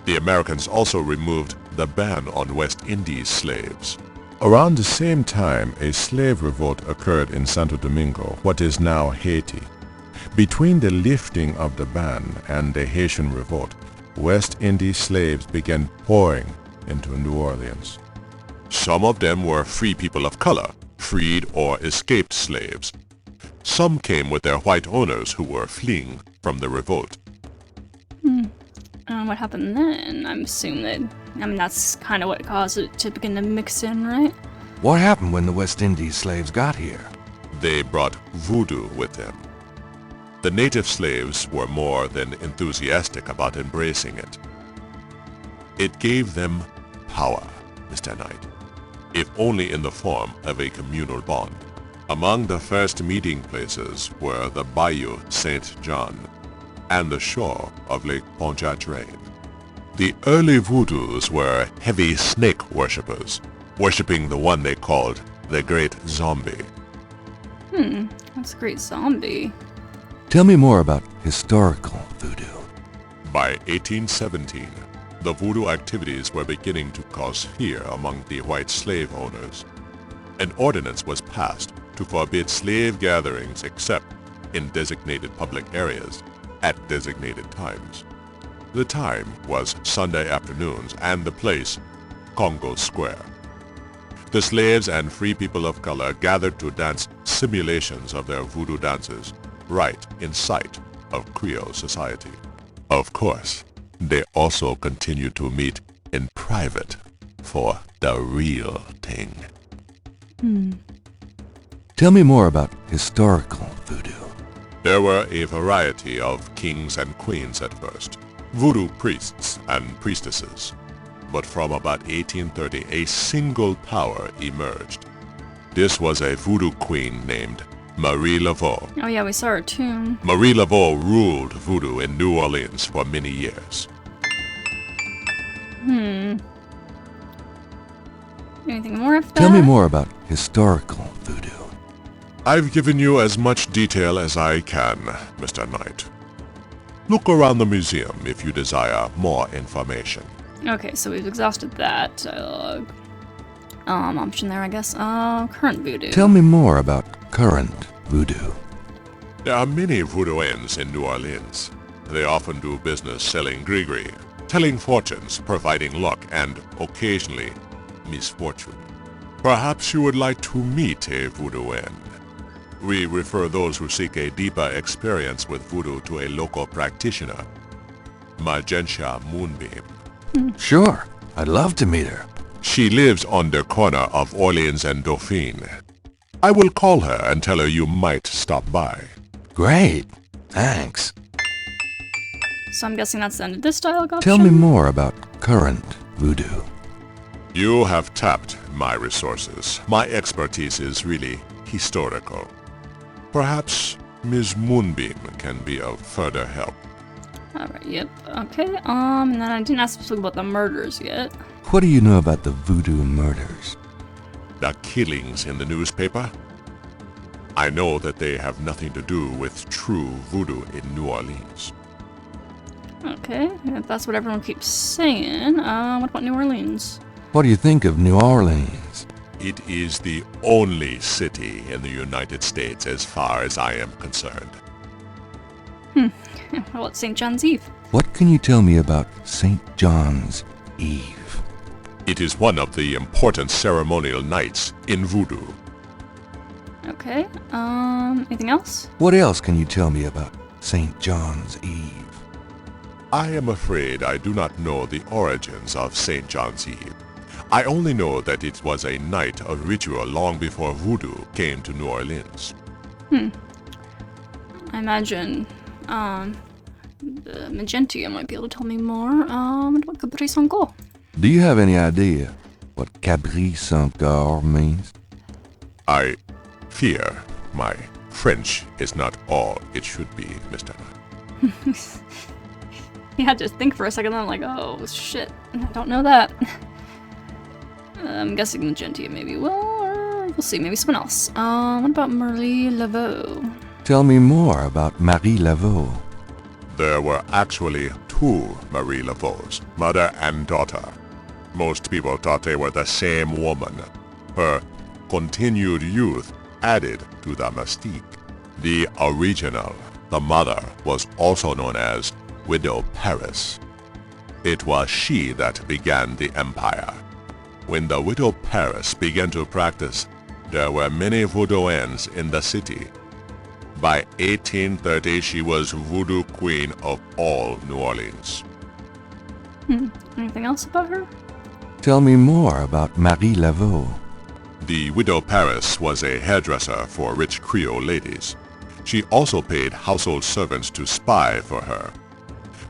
The Americans also removed the ban on West Indies slaves. Around the same time, a slave revolt occurred in Santo Domingo, what is now Haiti. Between the lifting of the ban and the Haitian revolt, West Indies slaves began pouring into New Orleans. Some of them were free people of color, freed or escaped slaves. Some came with their white owners who were fleeing from the revolt. What happened then? I'm assuming that's kind of what caused it to begin to mix in, right? What happened when the West Indies slaves got here? They brought voodoo with them. The native slaves were more than enthusiastic about embracing it. It gave them power, Mr. Knight, if only in the form of a communal bond. Among the first meeting places were the Bayou St. John and the shore of Lake Pontchartrain. The early voodoos were heavy snake worshippers, worshipping the one they called the Great Zombie. That's a great zombie. Tell me more about historical voodoo. By 1817, the voodoo activities were beginning to cause fear among the white slave owners. An ordinance was passed to forbid slave gatherings except in designated public areas at designated times. The time was Sunday afternoons and the place, Congo Square. The slaves and free people of color gathered to dance simulations of their voodoo dances right in sight of Creole society. Of course, they also continued to meet in private for the real thing. Tell me more about historical voodoo. There were a variety of kings and queens at first, voodoo priests and priestesses. But from about 1830, a single power emerged. This was a voodoo queen named Marie Laveau. Oh yeah, we saw her too. Marie Laveau ruled voodoo in New Orleans for many years. Anything more of that? Tell me more about historical voodoo. I've given you as much detail as I can, Mr. Knight. Look around the museum if you desire more information. Okay, so we've exhausted that dialogue. Option there, I guess. Current voodoo. Tell me more about current voodoo. There are many voodooians in New Orleans. They often do business selling gree-gree, telling fortunes, providing luck, and occasionally misfortune. Perhaps you would like to meet a voodooian. We refer those who seek a deeper experience with voodoo to a local practitioner, Magentia Moonbeam. Sure, I'd love to meet her. She lives on the corner of Orleans and Dauphine. I will call her and tell her you might stop by. Great, thanks. So I'm guessing that's the end of this dialogue option? Tell me more about current voodoo. You have tapped my resources. My expertise is really historical. Perhaps Ms. Moonbeam can be of further help. Alright, yep. Okay, and then I didn't ask specifically about the murders yet. What do you know about the voodoo murders? The killings in the newspaper? I know that they have nothing to do with true voodoo in New Orleans. Okay, if that's what everyone keeps saying, what about New Orleans? What do you think of New Orleans? It is the only city in the United States as far as I am concerned. What about St. John's Eve? What can you tell me about St. John's Eve? It is one of the important ceremonial nights in voodoo. Okay, anything else? What else can you tell me about St. John's Eve? I am afraid I do not know the origins of St. John's Eve. I only know that it was a night of ritual long before voodoo came to New Orleans. I imagine, the Magentia might be able to tell me more, what Capri Sanko. Do you have any idea what Cabri Saint-Gar means? I fear my French is not all it should be, Mr. Knight. You had to think for a second, then I'm like, oh shit, I don't know that. I'm guessing Magentia maybe will, or we'll see, maybe someone else. What about Marie Laveau? Tell me more about Marie Laveau. There were actually two Marie Laveaux, mother and daughter. Most people thought they were the same woman. Her continued youth added to the mystique. The original, the mother, was also known as Widow Paris. It was she that began the empire. When the Widow Paris began to practice, there were many voodooans in the city. By 1830, she was voodoo queen of all New Orleans. Anything else about her? Tell me more about Marie Laveau. The Widow Paris was a hairdresser for rich Creole ladies. She also paid household servants to spy for her.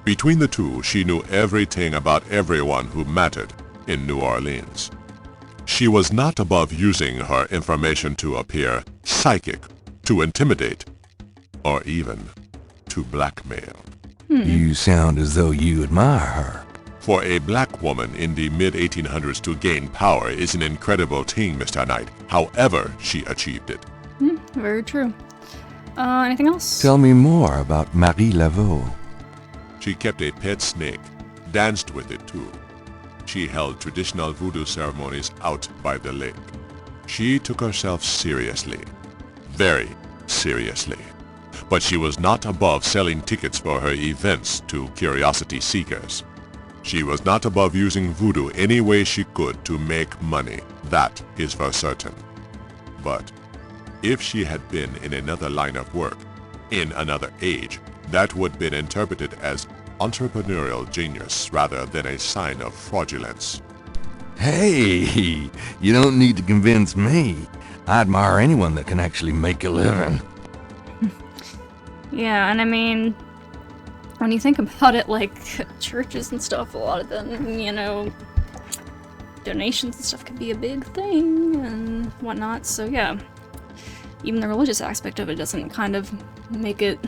Between the two, she knew everything about everyone who mattered in New Orleans. She was not above using her information to appear psychic, to intimidate, or even to blackmail. You sound as though you admire her. For a black woman in the mid-1800s to gain power is an incredible thing, Mr. Knight, however she achieved it. Very true. Anything else? Tell me more about Marie Laveau. She kept a pet snake, danced with it too. She held traditional voodoo ceremonies out by the lake. She took herself seriously, very seriously. But she was not above selling tickets for her events to curiosity seekers. She was not above using voodoo any way she could to make money, that is for certain. But if she had been in another line of work, in another age, that would have been interpreted as entrepreneurial genius rather than a sign of fraudulence. Hey, you don't need to convince me. I admire anyone that can actually make a living. Yeah, and I mean, when you think about it, like, churches and stuff, a lot of them, you know, donations and stuff can be a big thing and whatnot, so yeah. Even the religious aspect of it doesn't kind of make it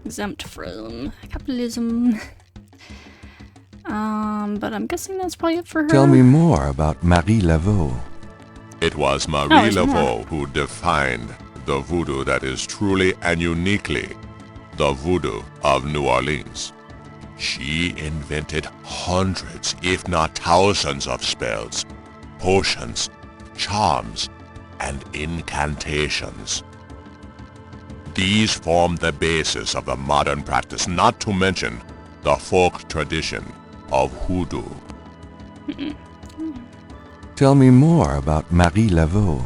exempt from capitalism. But I'm guessing that's probably it for her. Tell me more about Marie Laveau. It was Marie Laveau who defined the voodoo that is truly and uniquely the voodoo of New Orleans. She invented hundreds, if not thousands of spells, potions, charms, and incantations. These form the basis of the modern practice, not to mention the folk tradition of hoodoo. Tell me more about Marie Laveau.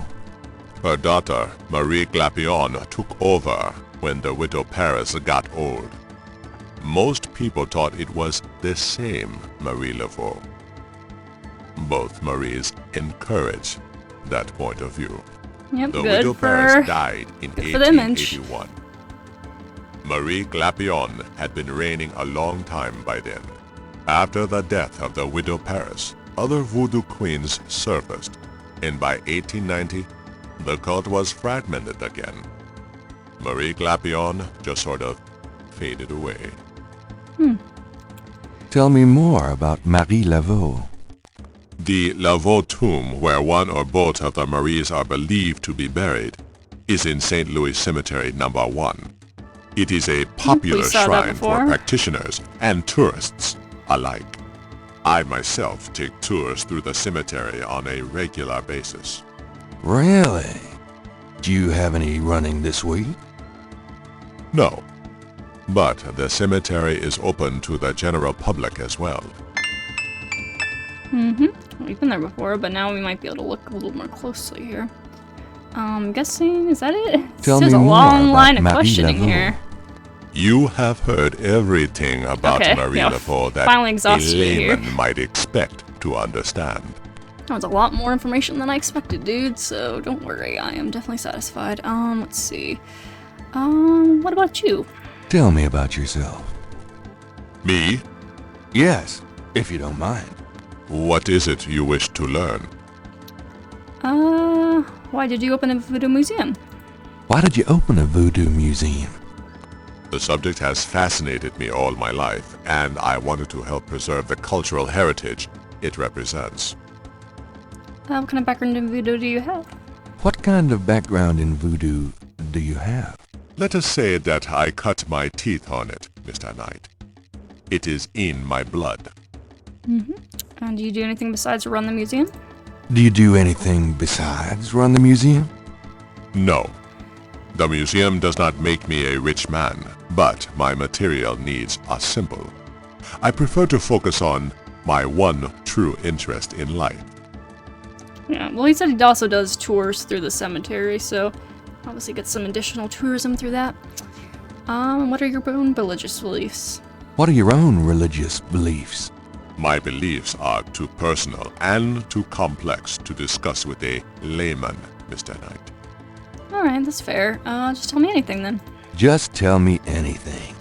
Her daughter, Marie Glapion, took over when the Widow Paris got old. Most people thought it was the same Marie Laveau. Both Maries encouraged that point of view. Yep, The good Widow for Paris died in good for the image. 1881. Marie Glapion had been reigning a long time by then. After the death of the Widow Paris, other voodoo queens surfaced, and by 1890, the cult was fragmented again. Marie Glapion just sort of faded away. Tell me more about Marie Laveau. The Laveau tomb, where one or both of the Maries are believed to be buried, is in St. Louis Cemetery No. 1. It is a popular shrine for practitioners and tourists alike. I myself take tours through the cemetery on a regular basis. Really? Do you have any running this week? No, but the cemetery is open to the general public as well. We've been there before, but now we might be able to look a little more closely here. I'm guessing, is that it? Tell There's me a more long about line of Marie questioning Laveau. here. You have heard everything about Okay, Marie yeah, Laveau that finally a exhausted me here. layman might expect to understand. That was a lot more information than I expected, dude, so don't worry, I am definitely satisfied. Let's see. What about you? Tell me about yourself. Me? Yes, if you don't mind. What is it you wish to learn? Why did you open a voodoo museum? Why did you open a voodoo museum? The subject has fascinated me all my life, and I wanted to help preserve the cultural heritage it represents. What kind of background in voodoo do you have? What kind of background in voodoo do you have? Let us say that I cut my teeth on it, Mr. Knight. It is in my blood. And do you do anything besides run the museum? Do you do anything besides run the museum? No. The museum does not make me a rich man, but my material needs are simple. I prefer to focus on my one true interest in life. Yeah, well, he said he also does tours through the cemetery, so obviously get some additional tourism through that. What are your own religious beliefs? What are your own religious beliefs? My beliefs are too personal and too complex to discuss with a layman, Mr. Knight. Alright, that's fair. Just tell me anything then. Just tell me anything.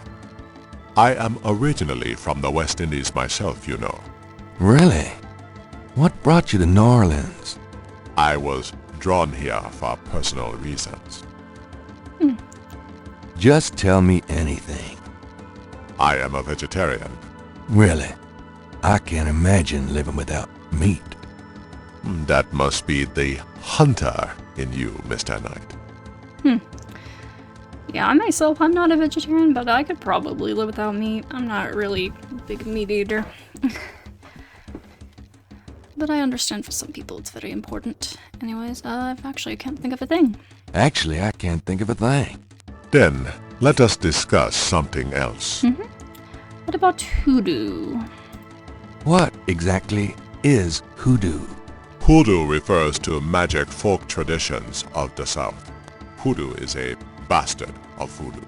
I am originally from the West Indies myself, you know. Really? What brought you to New Orleans? I was drawn here for personal reasons. Just tell me anything. I am a vegetarian. Really? I can't imagine living without meat. That must be the hunter in you, Mr. Knight. Yeah, I myself, I'm not a vegetarian, but I could probably live without meat. I'm not really a big meat eater. But I understand for some people it's very important. Anyways, actually, I can't think of a thing. Actually, I can't think of a thing. Then, let us discuss something else. What about hoodoo? What exactly is hoodoo? Hoodoo refers to magic folk traditions of the South. Hoodoo is a bastard of voodoo.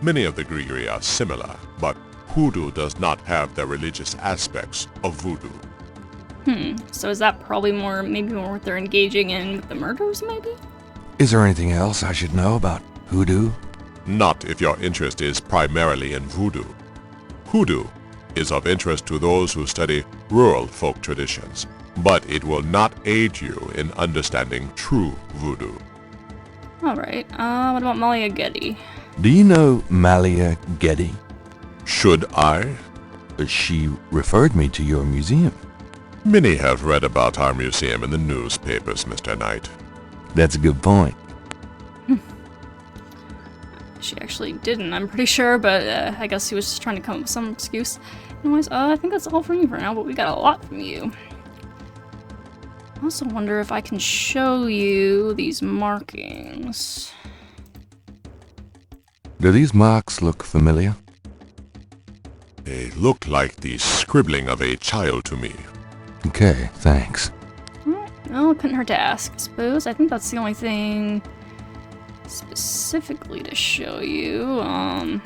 Many of the Grigri are similar, but hoodoo does not have the religious aspects of voodoo. So is that probably maybe more what they're engaging in with the murders, maybe? Is there anything else I should know about hoodoo? Not if your interest is primarily in voodoo. Hoodoo is of interest to those who study rural folk traditions, but it will not aid you in understanding true voodoo. Alright, what about Malia Gedde? Do you know Malia Gedde? Should I? She referred me to your museum. Many have read about our museum in the newspapers, Mr. Knight. That's a good point. She actually didn't, I'm pretty sure, but I guess he was just trying to come up with some excuse. Anyways, I think that's all from you for now, but we got a lot from you. I also wonder if I can show you these markings. Do these marks look familiar? They look like the scribbling of a child to me. Okay, thanks. Well, it couldn't hurt to ask, I suppose. I think that's the only thing specifically to show you. I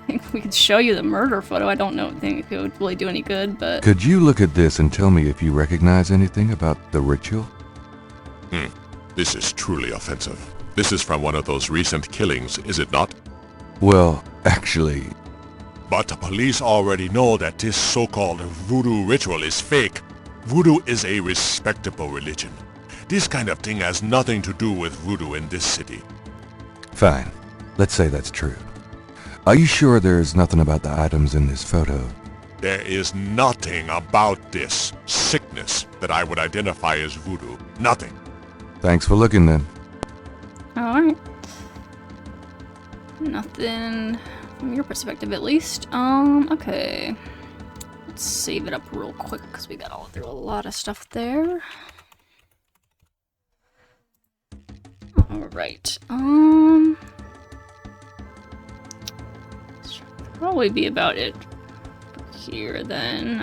think we could show you the murder photo. I don't think it would really do any good, but... Could you look at this and tell me if you recognize anything about the ritual? This is truly offensive. This is from one of those recent killings, is it not? Well, actually... But the police already know that this so-called voodoo ritual is fake. Voodoo is a respectable religion. This kind of thing has nothing to do with voodoo in this city. Fine. Let's say that's true. Are you sure there's nothing about the items in this photo? There is nothing about this sickness that I would identify as voodoo. Nothing. Thanks for looking then. Alright. Nothing from your perspective, at least. Okay. Let's save it up real quick, because we got all through a lot of stuff there. Alright, this should probably be about it here then.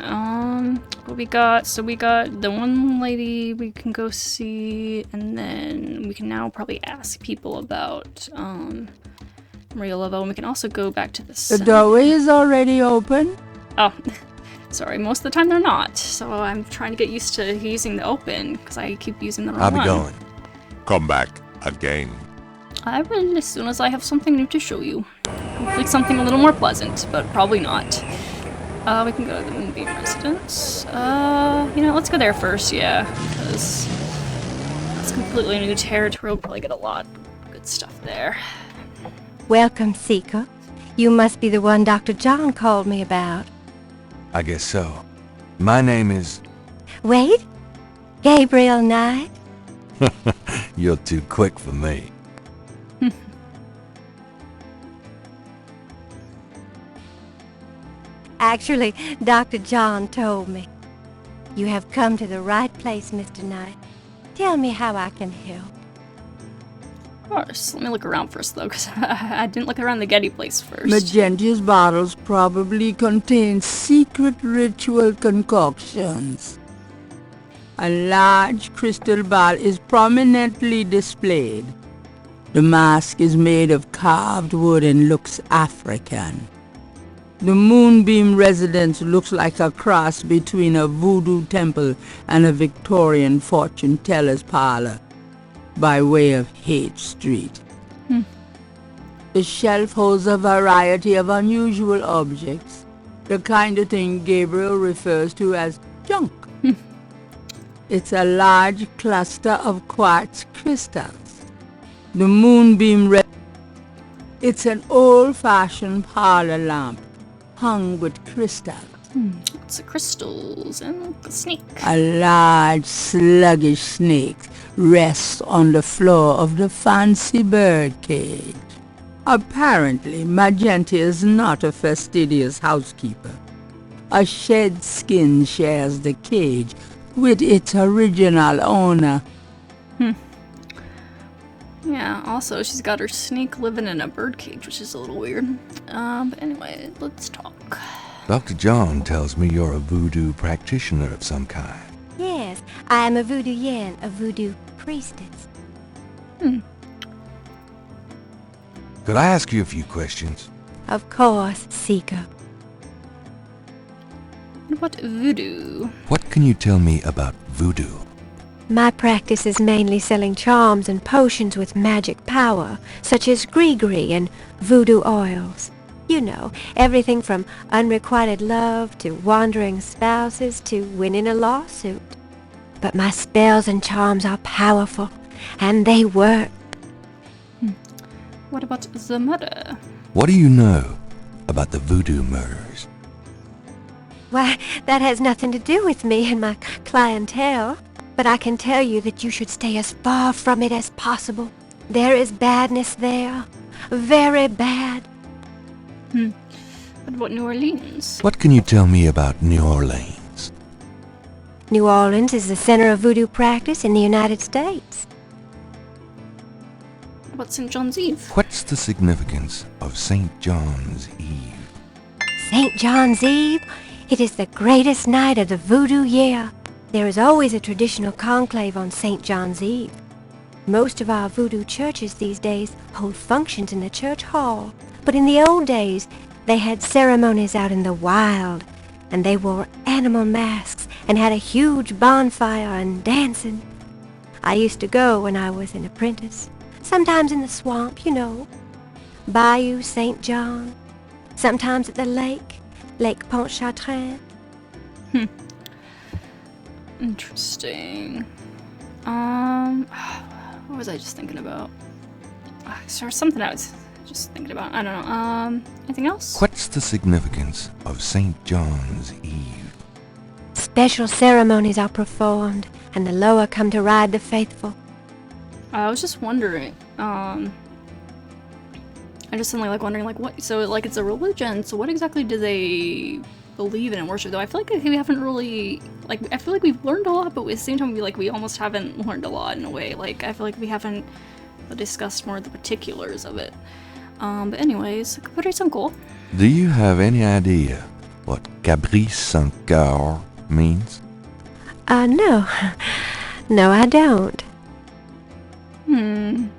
What we got? So we got the one lady we can go see, and then we can now probably ask people about Maria Lovo, and we can also go back to the The doorway is already open. Oh, sorry. Most of the time they're not, so I'm trying to get used to using the open because I keep using the wrong one. I'll be going. Come back again. I will as soon as I have something new to show you. Hopefully something a little more pleasant, but probably not. We can go to the Moonbeam residence. You know, let's go there first, yeah, because it's completely new territory. We'll probably get a lot of good stuff there. Welcome, Seeker. You must be the one Dr. John called me about. I guess so. My name is... Wait? Gabriel Knight? You're too quick for me. Actually, Dr. John told me. You have come to the right place, Mr. Knight. Tell me how I can help. Of course. Let me look around first, though, because I didn't look around the Gedde place first. Magentia's bottles probably contain secret ritual concoctions. A large crystal ball is prominently displayed. The mask is made of carved wood and looks African. The Moonbeam residence looks like a cross between a voodoo temple and a Victorian fortune teller's parlor, by way of Haight Street. The shelf holds a variety of unusual objects, the kind of thing Gabriel refers to as junk. It's a large cluster of quartz crystals. The Moonbeam It's an old-fashioned parlor lamp, hung with crystals. Lots of crystals and a snake. A large, sluggish snake rests on the floor of the fancy bird cage. Apparently, Magenta is not a fastidious housekeeper. A shed skin shares the cage with its original owner. Yeah, also, she's got her snake living in a birdcage, which is a little weird. But anyway, let's talk. Dr. John tells me you're a voodoo practitioner of some kind. Yes, I am a voodoo yen, a voodoo priestess. Could I ask you a few questions? Of course, Seeker. What voodoo? What can you tell me about voodoo? My practice is mainly selling charms and potions with magic power, such as gree-gree and voodoo oils. You know, everything from unrequited love to wandering spouses to winning a lawsuit. But my spells and charms are powerful, and they work. What about the murder? What do you know about the voodoo murders? Why, that has nothing to do with me and my clientele. But I can tell you that you should stay as far from it as possible. There is badness there. Very bad. What about New Orleans? What can you tell me about New Orleans? New Orleans is the center of voodoo practice in the United States. What about St. John's Eve? What's the significance of St. John's Eve? St. John's Eve? It is the greatest night of the voodoo year. There is always a traditional conclave on St. John's Eve. Most of our voodoo churches these days hold functions in the church hall, but in the old days, they had ceremonies out in the wild, and they wore animal masks and had a huge bonfire and dancing. I used to go when I was an apprentice, sometimes in the swamp, you know, Bayou St. John, sometimes at the lake, Lake Pontchartrain. Interesting. What was I just thinking about? There was something I was just thinking about. I don't know. Anything else? What's the significance of St. John's Eve? Special ceremonies are performed, and the Loa come to ride the faithful. I was just wondering. I just suddenly wondering what. So it's a religion. So what exactly do they believe in and worship? Though I feel like we haven't really I feel like we've learned a lot, but at the same time we almost haven't learned a lot in a way. I feel like we haven't discussed more of the particulars of it. But anyways, pretty cool. Do you have any idea what Caprice sans cœur means? No. No, I don't. The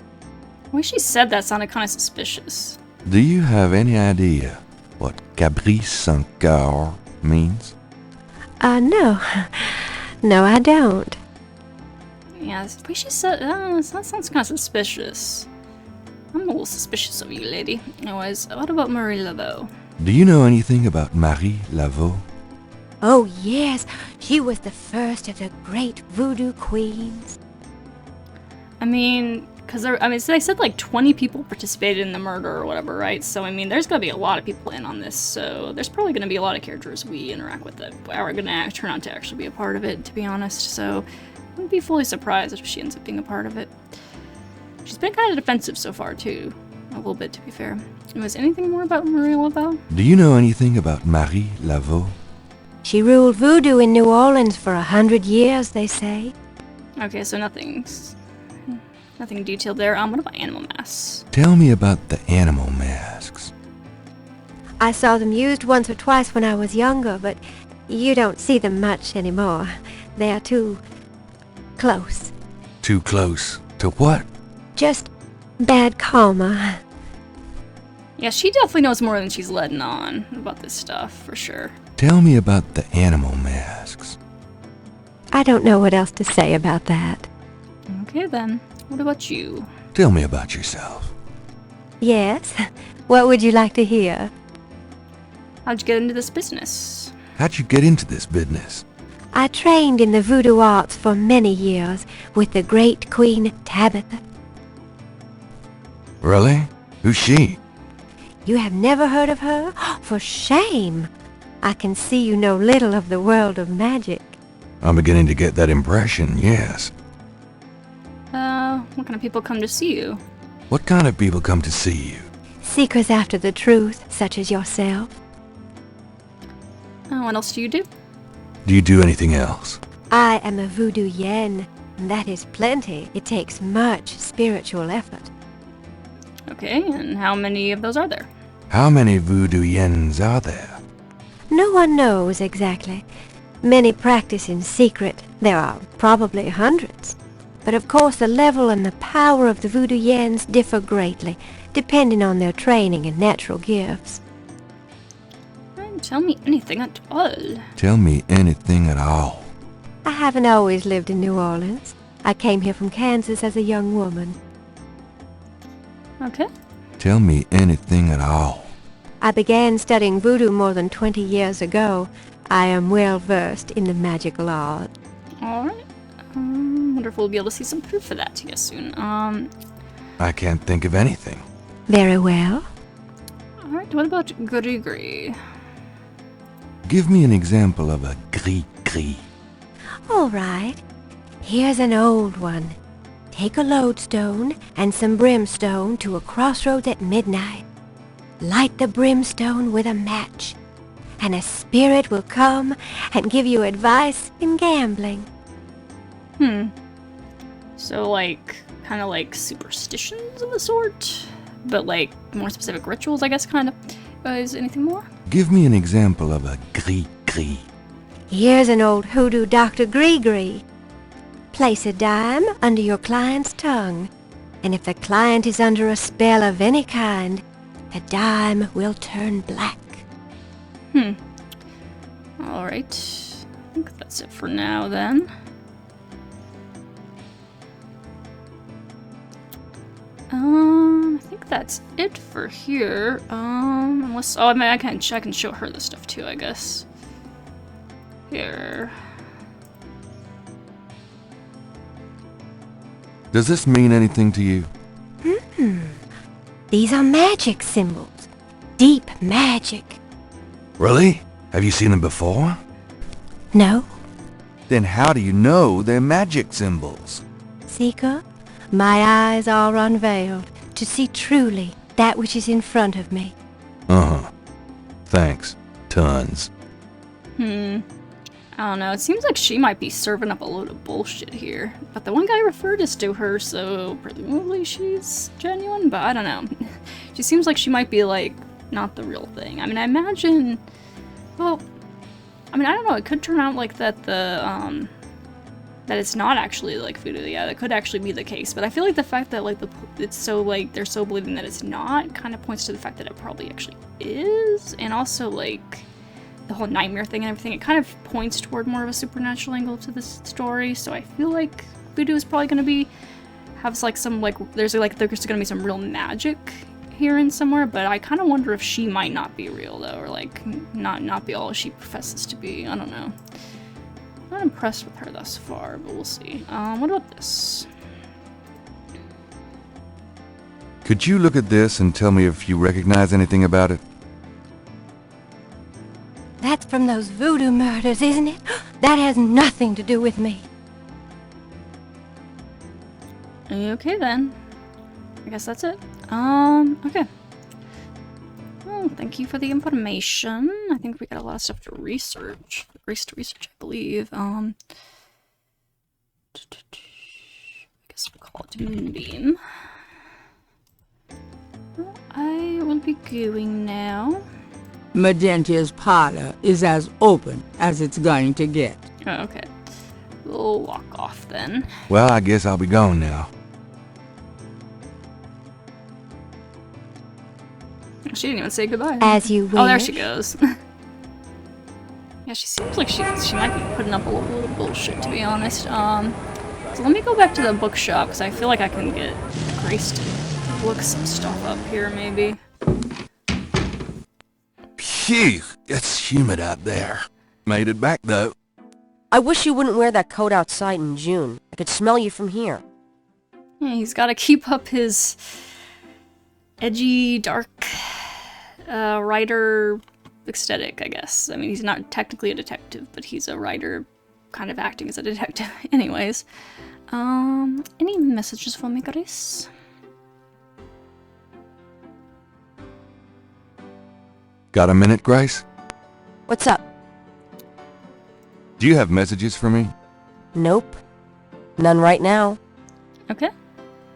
way she said that sounded kind of suspicious. Do you have any idea what Caprice sans cœur means? No. No, I don't. Yeah, the way she said that sounds kind of suspicious. I'm a little suspicious of you, lady. Anyways, what about Marie Laveau? Do you know anything about Marie Laveau? Oh, yes. She was the first of the great voodoo queens. I mean, so they said like 20 people participated in the murder or whatever, right? So, I mean, there's gonna be a lot of people in on this, so there's probably gonna be a lot of characters we interact with that are gonna turn out to actually be a part of it, to be honest, so I wouldn't be fully surprised if she ends up being a part of it. She's been kind of defensive so far, too. A little bit, to be fair. Was anything more about Marie Laveau? Do you know anything about Marie Laveau? She ruled voodoo in New Orleans for 100 years, they say. Okay, so nothing detailed there. What about animal masks? Tell me about the animal masks. I saw them used once or twice when I was younger, but you don't see them much anymore. They're too close. Too close to what? Just bad karma. Yeah, she definitely knows more than she's letting on about this stuff, for sure. Tell me about the animal masks. I don't know what else to say about that. Okay, then. What about you? Tell me about yourself. Yes? What would you like to hear? How'd you get into this business? How'd you get into this business? I trained in the voodoo arts for many years with the great Queen Tabitha. Really? Who's she? You have never heard of her? For shame! I can see you know little of the world of magic. I'm beginning to get that impression, yes. What kind of people come to see you? What kind of people come to see you? Seekers after the truth, such as yourself. What else do you do? Do you do anything else? I am a voodoo yen. That is plenty. It takes much spiritual effort. Okay, and how many of those are there? How many voodoo yens are there? No one knows exactly. Many practice in secret. There are probably hundreds. But of course the level and the power of the voodoo yens differ greatly, depending on their training and natural gifts. Tell me anything at all. Tell me anything at all. I haven't always lived in New Orleans. I came here from Kansas as a young woman. Okay. Tell me anything at all. I began studying voodoo more than 20 years ago. I am well versed in the magical art. Alright. Wonder if we'll be able to see some proof of that to you soon. I can't think of anything. Very well. Alright, what about Grigri? Give me an example of a gris-gris. All right. Here's an old one. Take a lodestone and some brimstone to a crossroads at midnight. Light the brimstone with a match, and a spirit will come and give you advice in gambling. So, like, kind of like superstitions of the sort? But, like, more specific rituals, I guess, kind of. Is anything more? Give me an example of a gris-gris. Here's an old hoodoo Dr. Gree-Gree. Place a dime under your client's tongue, and if the client is under a spell of any kind, the dime will turn black. Alright. I think that's it for now, then. I think that's it for here. Unless... Oh, I mean, I can show her the stuff, too, I guess. Here. Does this mean anything to you? These are magic symbols. Deep magic. Really? Have you seen them before? No? Then how do you know they're magic symbols? Seeker, my eyes are unveiled to see truly that which is in front of me. Uh-huh. Thanks. Tons. I don't know, it seems like she might be serving up a load of bullshit here. But the one guy referred us to her, so presumably she's genuine, but I don't know. She seems like she might be, like, not the real thing. I mean, I imagine Well, I mean, I don't know. It could turn out like that that it's not actually like voodoo. Yeah, that could actually be the case. But I feel like the fact that like it's so like they're so believing that it's not kind of points to the fact that it probably actually is, and also like the whole nightmare thing and everything. It kind of points toward more of a supernatural angle to this story. So I feel like voodoo is probably going to have like some like there's going to be some real magic here in somewhere. But I kind of wonder if she might not be real though, or like not be all she professes to be. I don't know. Not impressed with her thus far, but we'll see. What about this? Could you look at this and tell me if you recognize anything about it? That's from those voodoo murders, isn't it? That has nothing to do with me. Okay then. I guess that's it. Okay. Well, thank you for the information. I think we got a lot of stuff to research. To research, I believe. I guess we'll call it Moonbeam. Well, I will be going now. Magentia's parlor is as open as it's going to get. Oh, okay. We'll walk off then. Well, I guess I'll be going now. She didn't even say goodbye. As you wish. Oh, there she goes. Yeah, she seems like she might be putting up a little bullshit, to be honest. So let me go back to the bookshop, because I feel like I can get Grace to look some stuff up here, maybe. Phew, it's humid out there. Made it back, though. I wish you wouldn't wear that coat outside in June. I could smell you from here. Yeah, he's got to keep up his edgy, dark writer aesthetic, I guess. I mean, he's not technically a detective, but he's a writer kind of acting as a detective. Anyways, any messages for me, Grace? Got a minute, Grace? What's up? Do you have messages for me? Nope. None right now. Okay.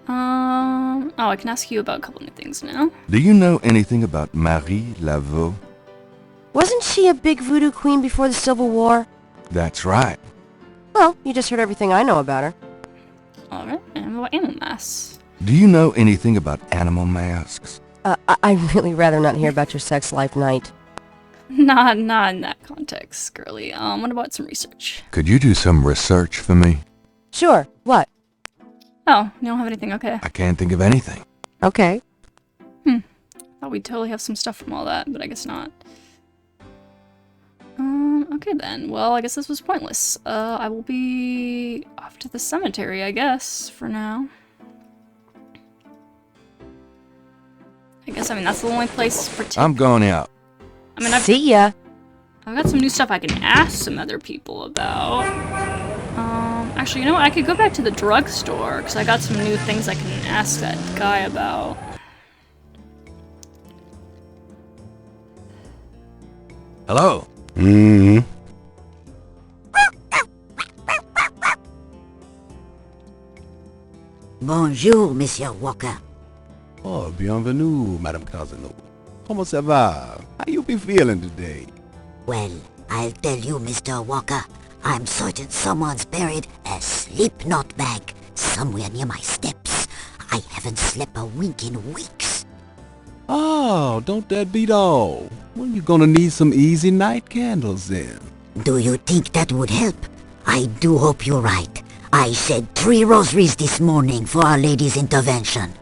Oh, I can ask you about a couple new things now. Do you know anything about Marie Laveau? Wasn't she a big voodoo queen before the Civil War? That's right. Well, you just heard everything I know about her. Alright, and what about animal masks? Do you know anything about animal masks? I'd really rather not hear about your sex life, Knight. Not in that context, girly. What about some research? Could you do some research for me? Sure. What? Oh, you don't have anything? Okay. I can't think of anything. Okay. Thought we'd totally have some stuff from all that, but I guess not. Okay then. Well, I guess this was pointless. I will be off to the cemetery, I guess, for now. I guess, that's the only place for I'm going out. See ya. I've got some new stuff I can ask some other people about. Actually, you know what? I could go back to the drugstore, because I got some new things I can ask that guy about. Hello. Bonjour, Monsieur Walker. Oh, bienvenue, Madame Casino. Comment ça va? How you be feeling today? Well, I'll tell you, Mr. Walker, I'm certain someone's buried a sleep note bag somewhere near my steps. I haven't slept a wink in weeks. Oh, don't that beat all? Well, you're gonna need some easy night candles then. Do you think that would help? I do hope you're right. I said 3 rosaries this morning for Our Lady's intervention.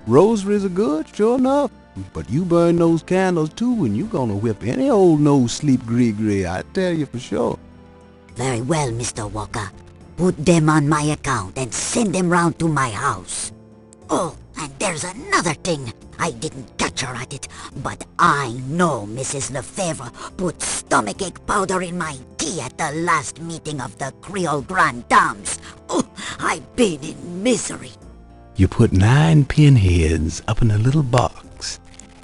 Rosaries are good, sure enough. But you burn those candles too, and you gonna whip any old no-sleep gree-gree, I tell you for sure. Very well, Mr. Walker. Put them on my account and send them round to my house. Oh, and there's another thing. I didn't catch her at it, but I know Mrs. Lefebvre put stomachache powder in my tea at the last meeting of the Creole Grand Dames. Oh, I've been in misery. You put 9 pinheads up in a little box,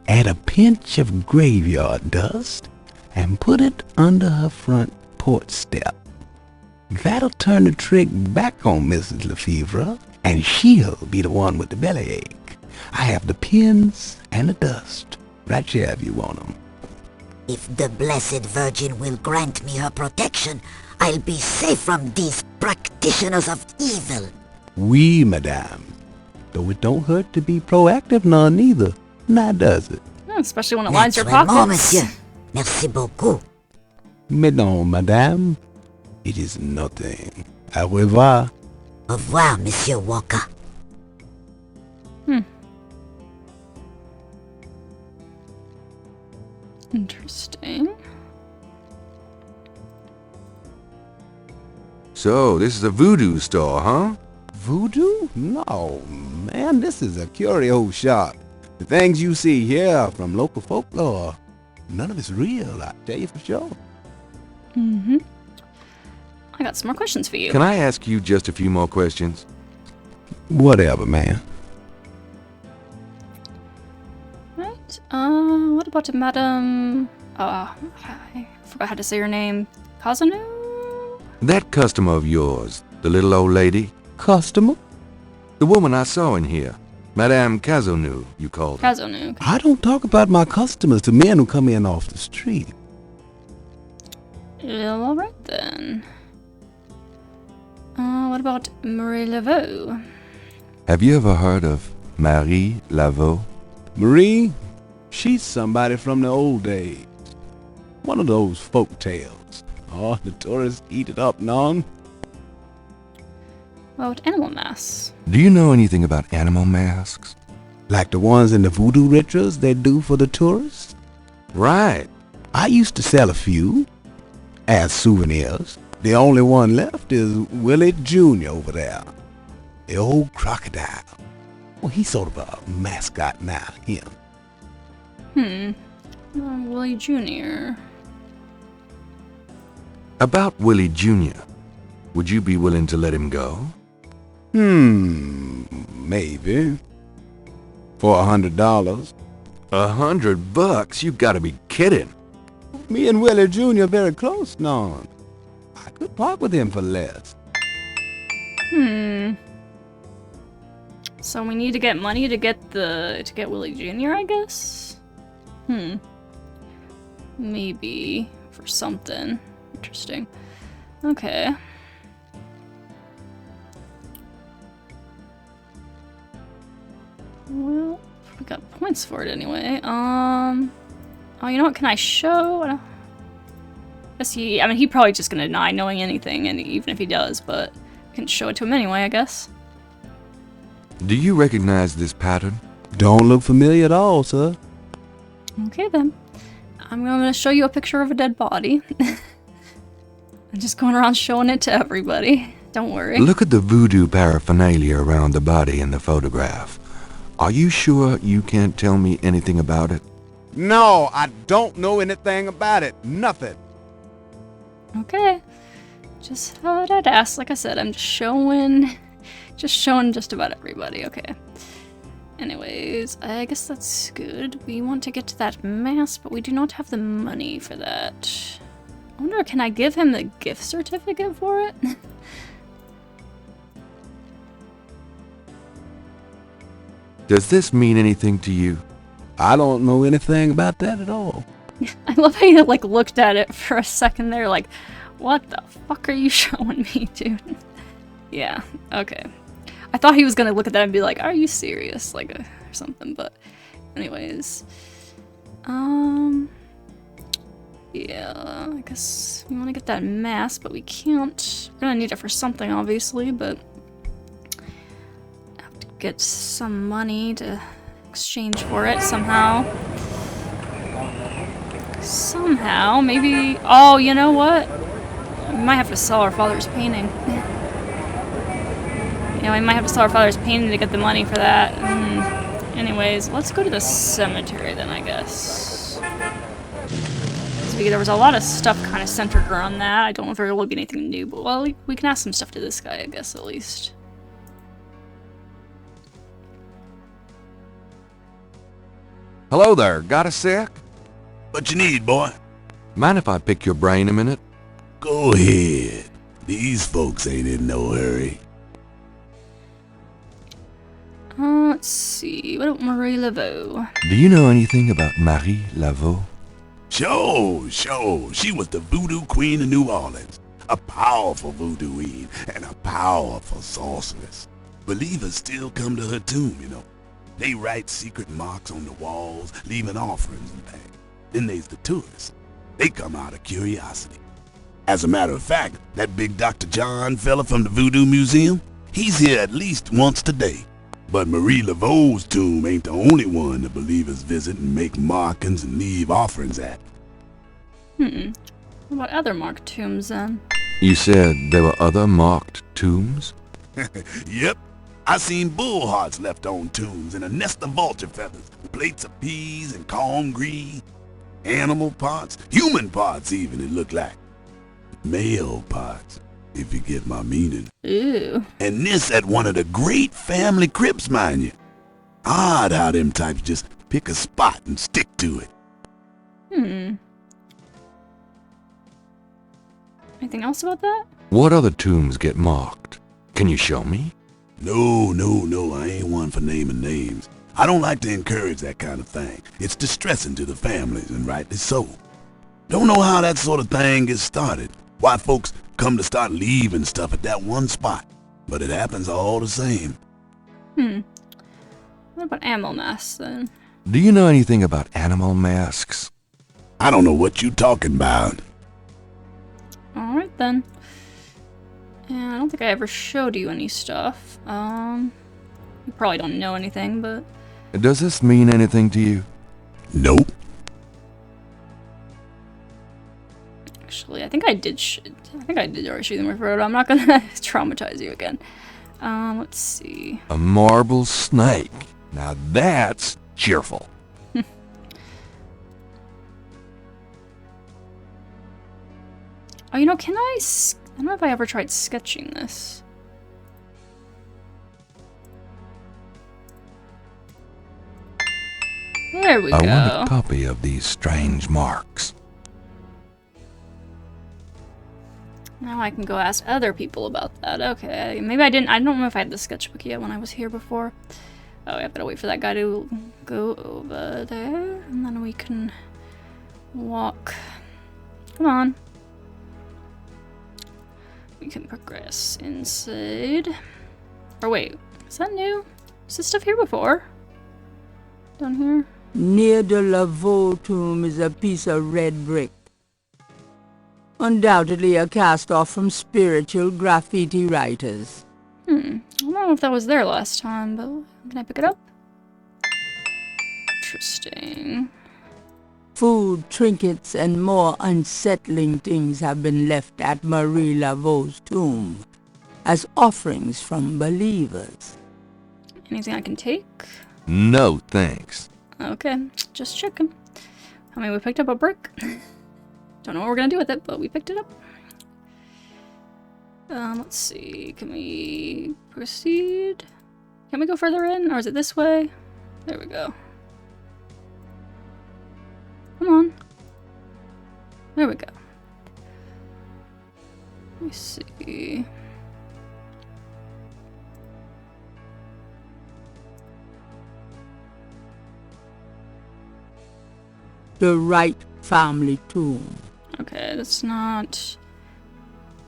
add a pinch of graveyard dust, and put it under her front porch step. That'll turn the trick back on Mrs. Lefebvre, and she'll be the one with the bellyache. I have the pins and the dust right here if you want them. If the Blessed Virgin will grant me her protection, I'll be safe from these practitioners of evil. Oui, madame. Though it don't hurt to be proactive none neither. Now does it? Especially when it lines your Naturellement, pockets. monsieur. Merci beaucoup. Mais non, madame. It is nothing. Au revoir. Au revoir, Monsieur Walker. Interesting. So, this is a voodoo store, huh? Voodoo? No, man, this is a curio shop. The things you see here are from local folklore. None of it's real, I tell you for sure. Mm-hmm. I got some more questions for you. Can I ask you just a few more questions? Whatever, man. Right. What about Madame... I forgot how to say her name. Kazanu? That customer of yours, the little old lady, Customer? the woman I saw in here, Madame Kazonu, you called her. Kazanu. I don't talk about my customers to men who come in off the street. Well, alright then. What about Marie Laveau? Have you ever heard of Marie Laveau? Marie, she's somebody from the old days. One of those folk tales. Oh, the tourists eat it up, none. What about Animal Mass? Do you know anything about animal masks? Like the ones in the voodoo rituals they do for the tourists? Right. I used to sell a few as souvenirs. The only one left is Willie Jr. over there. The old crocodile. Well, he's sort of a mascot now, him. Willie Jr. About Willie Jr., would you be willing to let him go? Maybe. For $100. $100? You gotta be kidding. Me and Willie Jr. are very close now. I could part with him for less. So we need to get money to get Willie Jr., I guess? Maybe for something. Interesting. Okay. Well, we got points for it anyway. Oh, you know what? Can I show? I guess he's probably just gonna deny knowing anything, and even if he does, but I can show it to him anyway, I guess. Do you recognize this pattern? Don't look familiar at all, sir. Okay then. I'm gonna show you a picture of a dead body. I'm just going around showing it to everybody. Don't worry. Look at the voodoo paraphernalia around the body in the photograph. Are you sure you can't tell me anything about it? No, I don't know anything about it. Nothing. Okay. Just thought I'd ask. Like I said, I'm just showing just about everybody. Okay. Anyways, I guess that's good. We want to get to that mass, but we do not have the money for that. I wonder, can I give him the gift certificate for it? Does this mean anything to you? I don't know anything about that at all. I love how you looked at it for a second there, like, what the fuck are you showing me, dude? Yeah, okay. I thought he was gonna look at that and be like, are you serious? Or something, but anyways. Yeah, I guess we want to get that mask, but we can't. We're gonna need it for something, obviously, but I have to get some money to exchange for it somehow. Somehow, maybe. Oh, you know what? We might have to sell our father's painting. Yeah, we might have to sell our father's painting to get the money for that. Anyways, let's go to the cemetery then, I guess. There was a lot of stuff kind of centered around that. I don't know if there will be anything new, but well, we can ask some stuff to this guy, I guess, at least. Hello there, got a sec? What you need, boy? Mind if I pick your brain a minute? Go ahead. These folks ain't in no hurry. Let's see. What about Marie Laveau? Do you know anything about Marie Laveau? Sure. She was the voodoo queen of New Orleans. A powerful voodooine and a powerful sorceress. Believers still come to her tomb, you know. They write secret marks on the walls, leaving offerings and things. Then there's the tourists. They come out of curiosity. As a matter of fact, that big Dr. John fella from the Voodoo Museum, he's here at least once a day. But Marie Laveau's tomb ain't the only one the believers visit and make markings and leave offerings at. What about other marked tombs then? You said there were other marked tombs? Yep. I seen bull hearts left on tombs and a nest of vulture feathers, plates of peas and corn green, animal parts, human parts even, it looked like. Male parts, if you get my meaning. Ew. And this at one of the great family crypts, mind you. Odd how them types just pick a spot and stick to it. Anything else about that? What other tombs get marked? Can you show me? No, I ain't one for naming names. I don't like to encourage that kind of thing. It's distressing to the families, and rightly so. Don't know how that sort of thing gets started. Why folks come to start leaving stuff at that one spot. But it happens all the same. What about animal masks then? Do you know anything about animal masks? I don't know what you talking about. Alright then. And I don't think I ever showed you any stuff. You probably don't know anything, but... Does this mean anything to you? Nope. Actually, I think I did already shoot them with Frodo. I'm not gonna traumatize you again. Let's see. A marble snake. Now that's cheerful. Oh, you know, can I don't know if I ever tried sketching this. There we go. I want a copy of these strange marks. Now I can go ask other people about that. Okay, maybe I didn't. I don't know if I had the sketchbook yet when I was here before. Oh, I have to wait for that guy to go over there, and then we can walk. Come on. We can progress inside. Or wait, is that new? Was this stuff here before? Down here? Near the Laveau tomb is a piece of red brick. Undoubtedly a cast-off from spiritual graffiti writers. I don't know if that was there last time, but can I pick it up? Interesting. Food, trinkets, and more unsettling things have been left at Marie Laveau's tomb as offerings from believers. Anything I can take? No, thanks. Okay, just checking. I mean, we picked up a brick. Don't know what we're gonna do with it, but we picked it up. Let's see. Can we proceed? Can we go further in, or is it this way? There we go. Come on. There we go. Let me see. The Wright family tomb. Okay, that's not...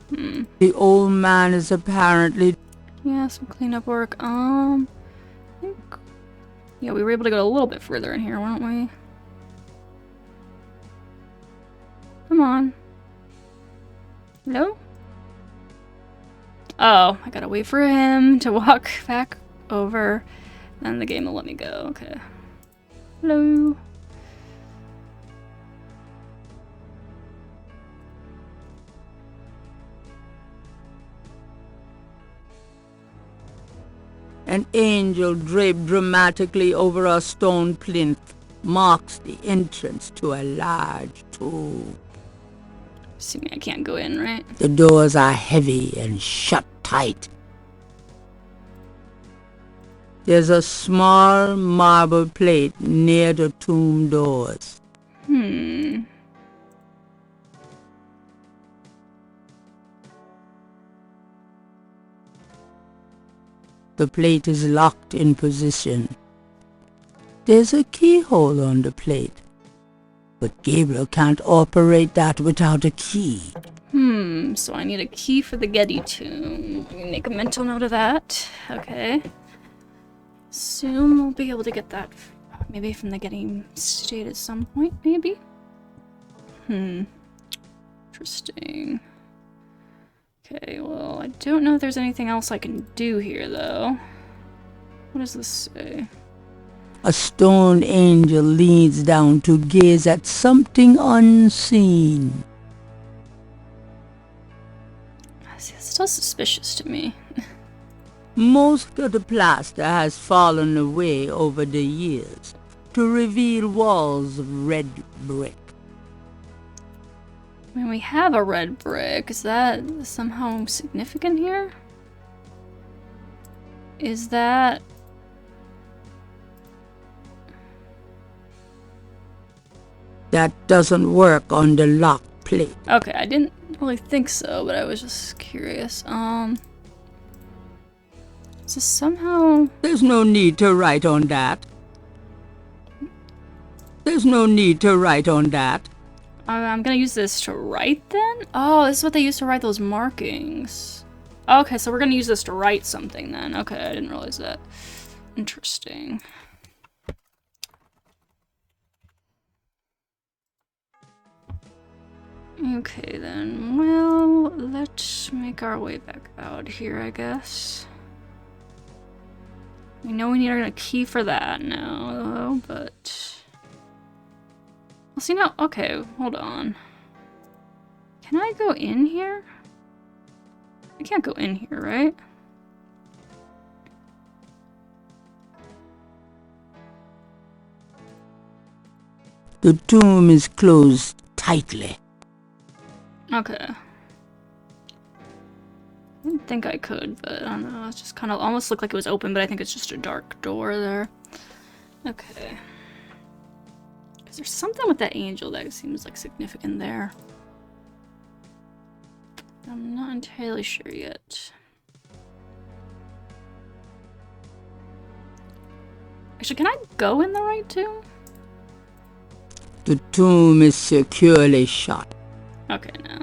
The old man is apparently... Yeah, some cleanup work. I think... Yeah, we were able to go a little bit further in here, weren't we? Come on. Hello? Oh, I gotta wait for him to walk back over. Then the game will let me go. Okay. Hello? An angel draped dramatically over a stone plinth marks the entrance to a large tomb. Assuming I can't go in, right? The doors are heavy and shut tight. There's a small marble plate near the tomb doors. The plate is locked in position. There's a keyhole on the plate. but Gabriel can't operate that without a key. So I need a key for the Gedde tomb. Let me make a mental note of that. Okay. Soon we'll be able to get that, maybe from the Gedde state at some point, maybe? Interesting. Okay, well, I don't know if there's anything else I can do here, though. What does this say? A stone angel leans down to gaze at something unseen. See, it's still suspicious to me. Most of the plaster has fallen away over the years to reveal walls of red brick. I mean, we have a red brick. Is that somehow significant here? Is that... That doesn't work on the lock plate. Okay, I didn't really think so, but I was just curious. Is this somehow... There's no need to write on that. There's no need to write on that. I'm gonna use this to write then? Oh, this is what they used to write those markings. Okay, so we're gonna use this to write something then. Okay, I didn't realize that. Interesting. Okay then, well, let's make our way back out here, I guess. We know we need a key for that now, though, but... Well, see now, okay, hold on. Can I go in here? I can't go in here, right? The tomb is closed tightly. Okay. I didn't think I could, but I don't know. It just kind of almost looked like it was open, but I think it's just a dark door there. Okay. Because there's something with that angel that seems like significant there. I'm not entirely sure yet. Actually, can I go in the right tomb? The tomb is securely shut. Okay, no.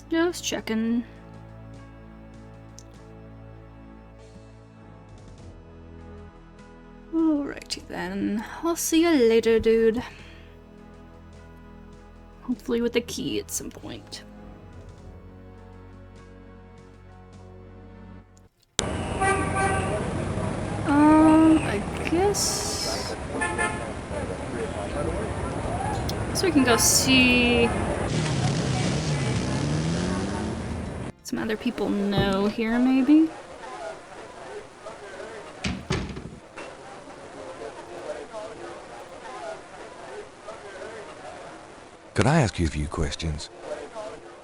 Just checking. Alrighty then. I'll see you later, dude. Hopefully with a key at some point. I guess... So we can go see... some other people know here, maybe? Could I ask you a few questions?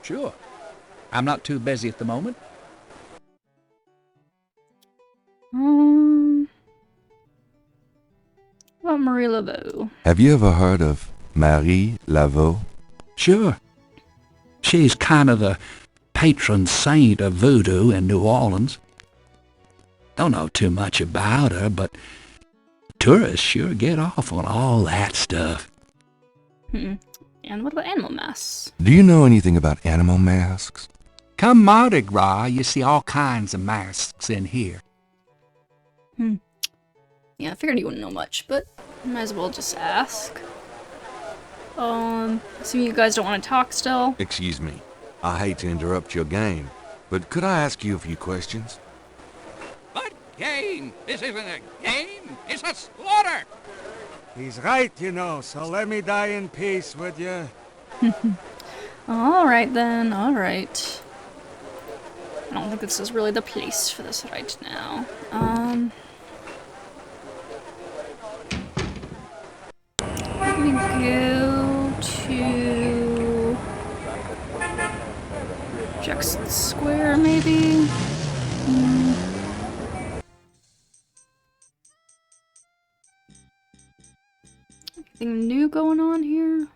Sure. I'm not too busy at the moment. About Marie Laveau. Have you ever heard of Marie Laveau? Sure. She's kind of the patron saint of voodoo in New Orleans. Don't know too much about her, but tourists sure get off on all that stuff. And what about animal masks? Do you know anything about animal masks? Come Mardi Gras, you see all kinds of masks in here. Yeah, I figured you wouldn't know much, but might as well just ask. Assuming you guys don't want to talk still. Excuse me. I hate to interrupt your game, but could I ask you a few questions? What game? This isn't a game. It's a slaughter. He's right, you know, so let me die in peace, would you? Alright then, alright. I don't think this is really the place for this right now. Let me go to Jackson Square, maybe? Anything new going on here?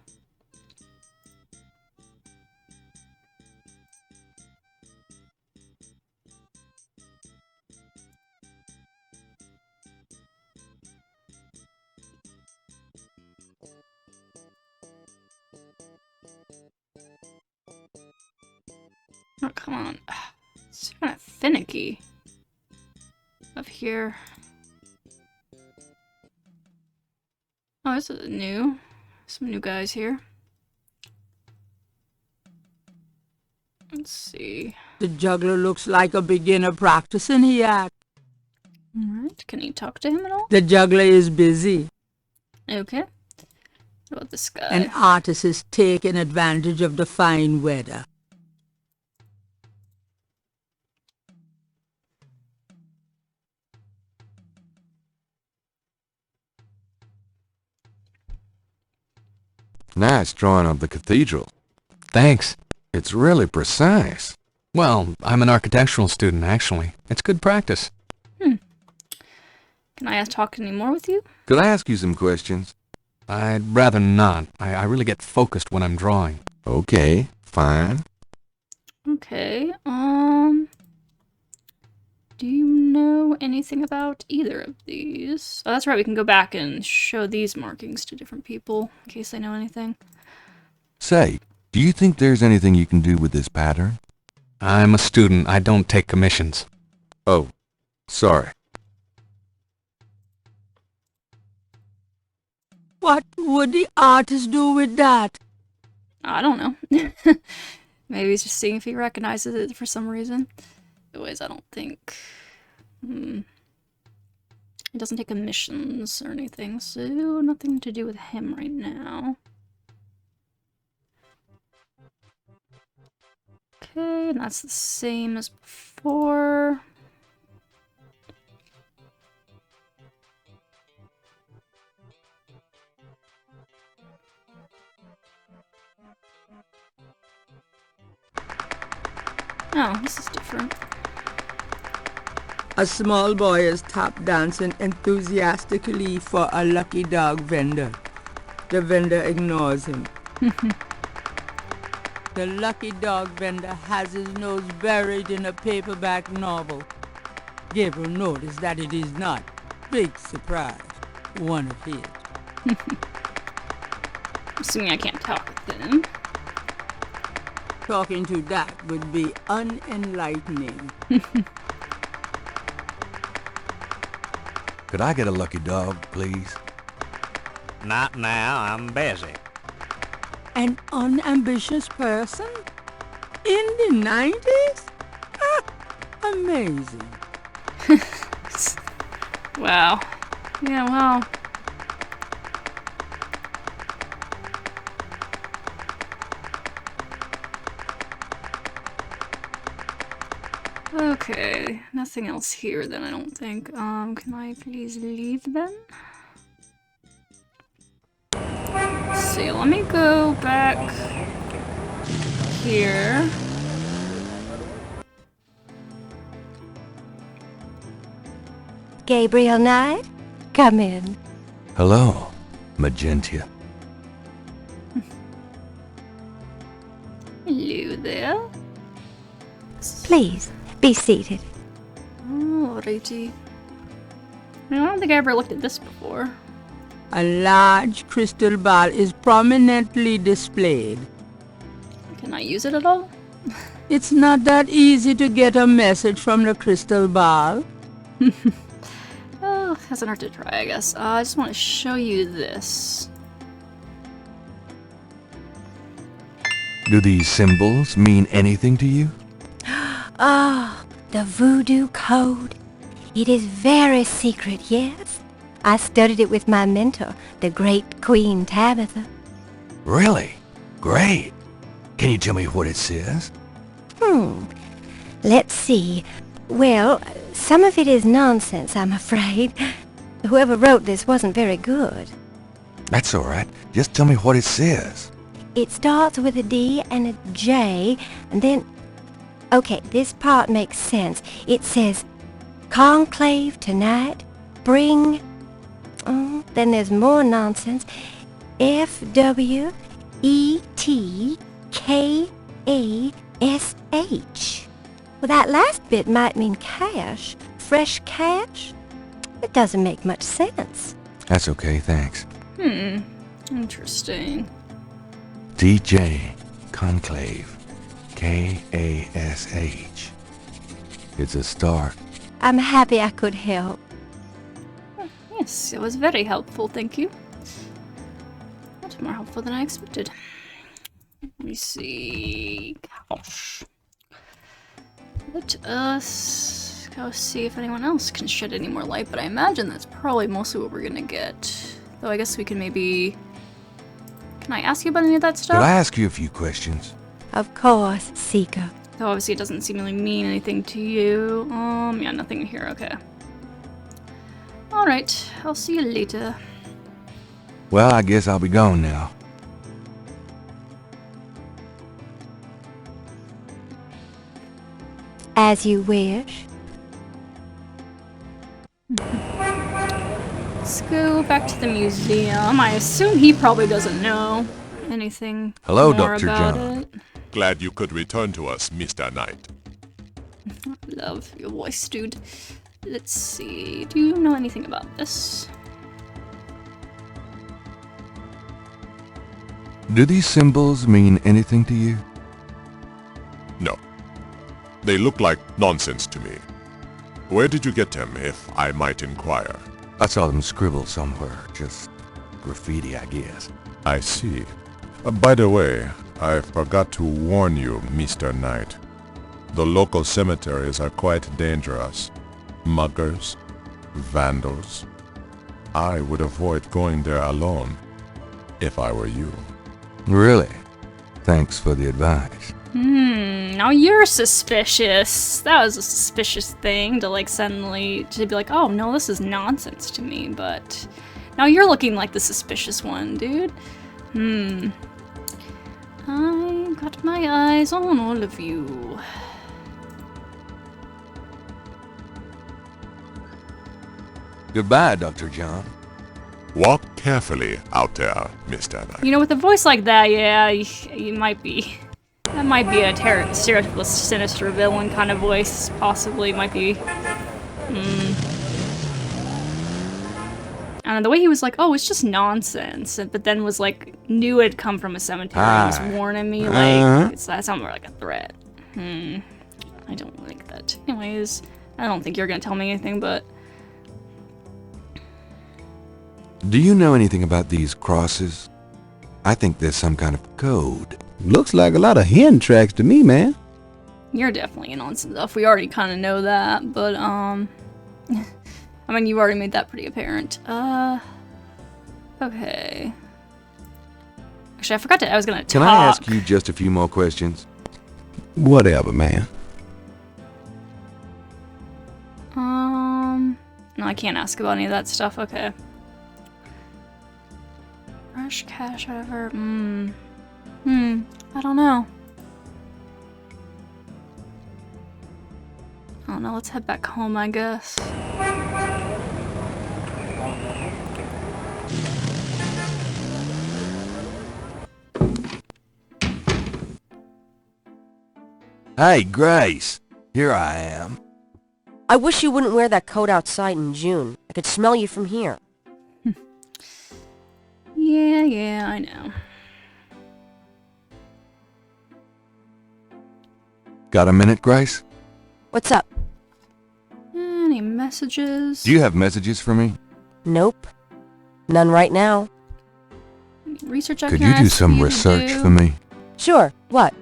Oh, come on. It's kind of finicky. Up here. Oh, this is new. Some new guys here. Let's see. The juggler looks like a beginner practicing his act. Alright, can you talk to him at all? The juggler is busy. Okay. What about this guy? An artist is taking advantage of the fine weather. Nice drawing of the cathedral. Thanks. It's really precise. Well, I'm an architectural student, actually. It's good practice. Can I talk any more with you? Could I ask you some questions? I'd rather not. I really get focused when I'm drawing. Okay, fine. Okay, do you know anything about either of these? Oh, that's right, we can go back and show these markings to different people, in case they know anything. Say, do you think there's anything you can do with this pattern? I'm a student. I don't take commissions. Oh, sorry. What would the artist do with that? I don't know. Maybe he's just seeing if he recognizes it for some reason. Otherwise, I don't think... He doesn't take commissions or anything, so nothing to do with him right now. Okay, and that's the same as before. Oh, this is different. A small boy is tap dancing enthusiastically for a lucky dog vendor. The vendor ignores him. The lucky dog vendor has his nose buried in a paperback novel. Gabriel noticed that it is not, big surprise, one of his. Assuming I can't talk with him. Talking to that would be unenlightening. Could I get a lucky dog, please? Not now, I'm busy. An unambitious person? In the 90s? Ah, amazing. Wow. Yeah, wow. Okay, nothing else here then, I don't think. Can I please leave then? Let's see, let me go back here. Gabriel Knight, come in. Hello, Magentia. Hello there. Please, be seated. Alrighty. I don't think I ever looked at this before. A large crystal ball is prominently displayed. Can I use it at all? It's not that easy to get a message from the crystal ball. Oh, hasn't hurt to try, I guess. I just want to show you this. Do these symbols mean anything to you? Ah, the voodoo code. It is very secret, yes. I studied it with my mentor, the great Queen Tabitha. Really? Great. Can you tell me what it says? Let's see. Well, some of it is nonsense, I'm afraid. Whoever wrote this wasn't very good. That's all right. Just tell me what it says. It starts with a D and a J, and then... Okay, this part makes sense. It says, conclave tonight, bring... then there's more nonsense. FWETKASH. Well, that last bit might mean cash. Fresh cash? It doesn't make much sense. That's okay, thanks. Interesting. DJ Conclave. K-A-S-H. It's a start. I'm happy I could help. Yes, it was very helpful, thank you. Much more helpful than I expected. Let me see. Gosh. Let us go see if anyone else can shed any more light, but I imagine that's probably mostly what we're gonna get. Though I guess we can maybe... Can I ask you about any of that stuff? Could I ask you a few questions? Of course, Seeker. Though obviously it doesn't seemingly mean anything to you. Yeah, nothing here, okay. Alright, I'll see you later. Well, I guess I'll be gone now. As you wish. Let's go back to the museum. I assume he probably doesn't know anything Hello, more Dr. about John. it. Glad you could return to us, Mr. Knight. Love your voice, dude. Let's see. Do you know anything about this? Do these symbols mean anything to you? No. They look like nonsense to me. Where did you get them, if I might inquire? I saw them scribbled somewhere. Just graffiti, I guess. I see. By the way, I forgot to warn you, Mr. Knight. The local cemeteries are quite dangerous. Muggers, vandals. I would avoid going there alone, if I were you. Really? Thanks for the advice. Now you're suspicious. That was a suspicious thing to like suddenly to be like, oh no, this is nonsense to me, but now you're looking like the suspicious one, dude. I got my eyes on all of you. Goodbye, Dr. John. Walk carefully out there, Mr. Knight. You know, with a voice like that, yeah, you might be. That might be a stereotypical sinister villain kind of voice, possibly. Might be. And the way he was like, oh, it's just nonsense, but then was like, knew it'd come from a cemetery and was warning me, like, that sounds more like a threat. I don't like that. Anyways, I don't think you're gonna tell me anything, but... Do you know anything about these crosses? I think there's some kind of code. Looks like a lot of hen tracks to me, man. You're definitely in on some stuff. We already kind of know that, but, I mean, you already made that pretty apparent. Okay. Actually, I forgot I was gonna talk. Can I ask you just a few more questions? Whatever, man. No, I can't ask about any of that stuff. Okay. Rush cash over. I don't know. I don't know. Let's head back home, I guess. Hey, Grace. Here I am. I wish you wouldn't wear that coat outside in June. I could smell you from here. Yeah, I know. Got a minute, Grace? What's up? Any messages? Do you have messages for me? Nope. None right now. Research I Could can you do ask some you to research do? for me? Sure. What?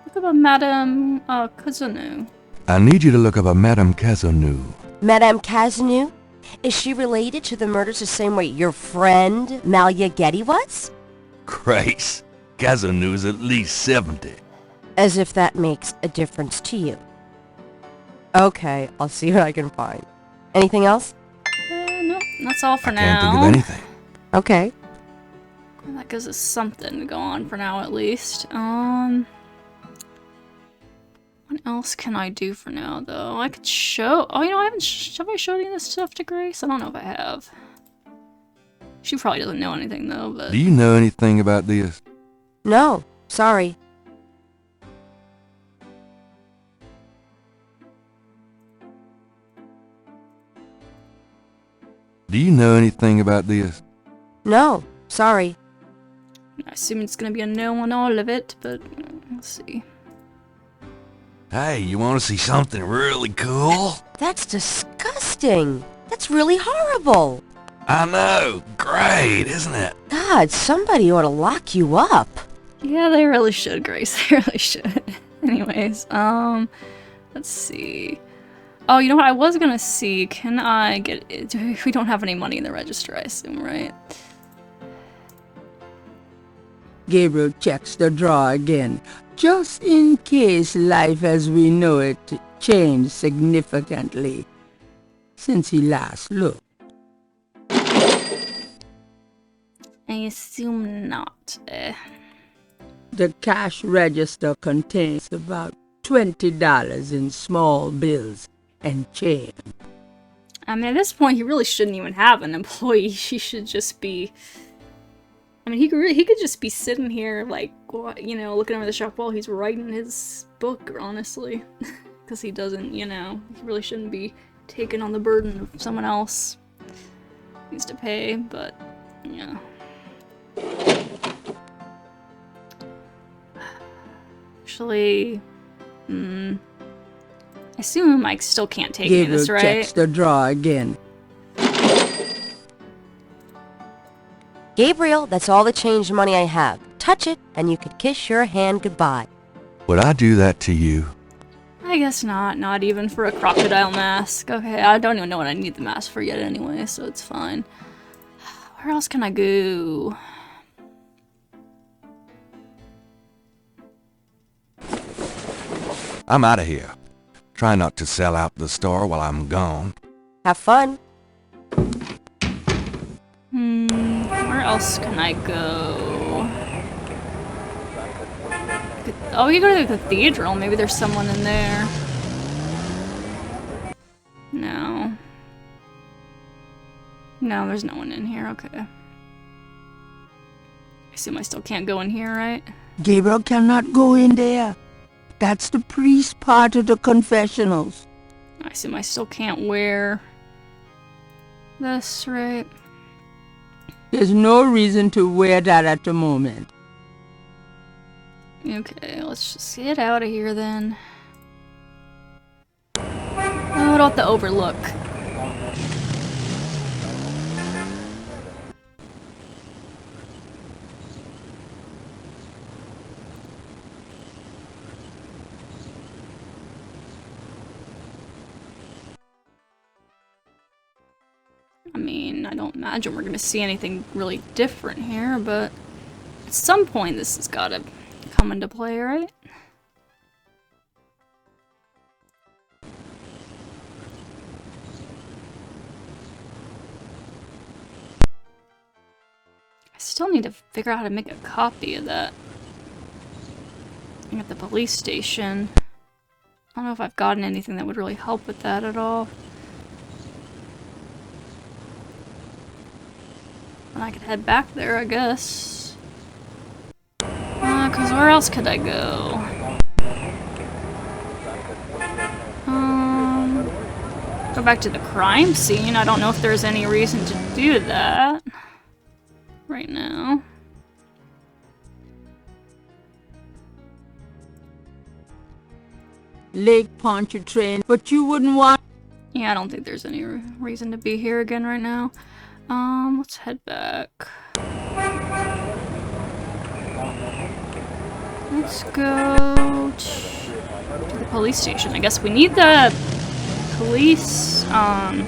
Look about Madame Kazunu. I need you to look up a Madame Kazunu. Madame Kazunu? Is she related to the murders the same way your friend Malia Gedde was? Grace, Kazunu's at least 70. As if that makes a difference to you. Okay, I'll see what I can find. Anything else? No, that's all for now. Can't think of anything. Okay. That gives us something to go on for now, at least. What else can I do for now, though? I could show... Oh, you know, I haven't... Have I showed any of this stuff to Grace? I don't know if I have. She probably doesn't know anything, though, but... Do you know anything about this? No, sorry. Do you know anything about this? No, sorry. I assume it's gonna be a no on all of it, but... Let's see. Hey, you want to see something really cool? That's disgusting. That's really horrible. I know. Great, isn't it? God, somebody ought to lock you up. Yeah, they really should, Grace. They really should. Anyways, let's see. Oh, you know what? I was gonna see. Can I get it? We don't have any money in the register, I assume, right? Gabriel checks the drawer again, just in case life as we know it changed significantly since he last looked. I assume not. The cash register contains about $20 in small bills and change. I mean, at this point, he really shouldn't even have an employee. He should just be... I mean, he could just be sitting here, like, you know, looking over the shop while he's writing his book, honestly. Because he doesn't, you know, he really shouldn't be taking on the burden of someone else. He needs to pay, but, yeah. Actually, I assume I still can't take any of this, right? Gabriel checks the drawer again. Gabriel, that's all the change money I have. Touch it, and you could kiss your hand goodbye. Would I do that to you? I guess not. Not even for a crocodile mask. Okay, I don't even know what I need the mask for yet anyway, so it's fine. Where else can I go? I'm out of here. Try not to sell out the store while I'm gone. Have fun. Where else can I go? Oh, you go to the cathedral. Maybe there's someone in there. No. No, there's no one in here. Okay. I assume I still can't go in here, right? Gabriel cannot go in there. That's the priest part of the confessionals. I assume I still can't wear this, right? There's no reason to wear that at the moment. Okay, let's just get out of here then. Oh, what about the overlook? I mean, I don't imagine we're gonna see anything really different here, but at some point this has gotta come into play, right? I still need to figure out how to make a copy of that thing at the police station. I don't know if I've gotten anything that would really help with that at all. And I could head back there, I guess. Cause where else could I go? Go back to the crime scene. I don't know if there's any reason to do that right now. Lake Pontchartrain, but you wouldn't want... Yeah, I don't think there's any reason to be here again right now. Let's head back. Let's go to the police station. I guess we need the police, yeah,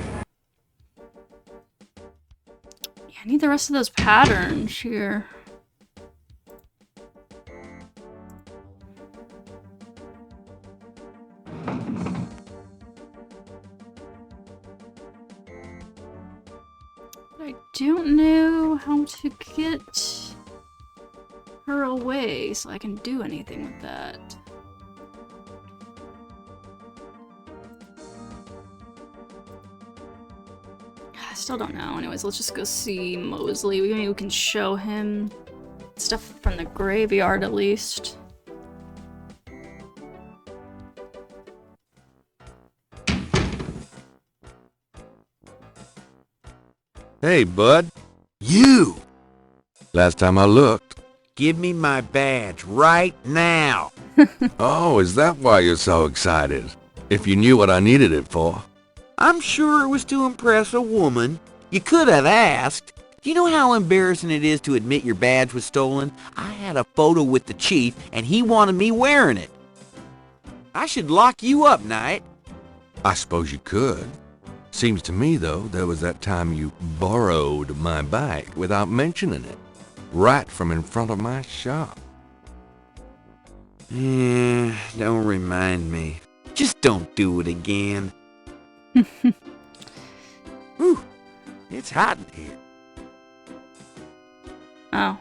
I need the rest of those patterns here. I don't know how to get her away so I can do anything with that. I still don't know. Anyways, let's just go see Mosley. Maybe we can show him stuff from the graveyard at least. Hey, bud. You! Last time I looked. Give me my badge right now. Oh, is that why you're so excited? If you knew what I needed it for. I'm sure it was to impress a woman. You could have asked. Do you know how embarrassing it is to admit your badge was stolen? I had a photo with the chief, and he wanted me wearing it. I should lock you up, Knight. I suppose you could. Seems to me, though, there was that time you borrowed my bike without mentioning it. Right from in front of my shop. Yeah, don't remind me. Just don't do it again. Whew, it's hot in here. Oh.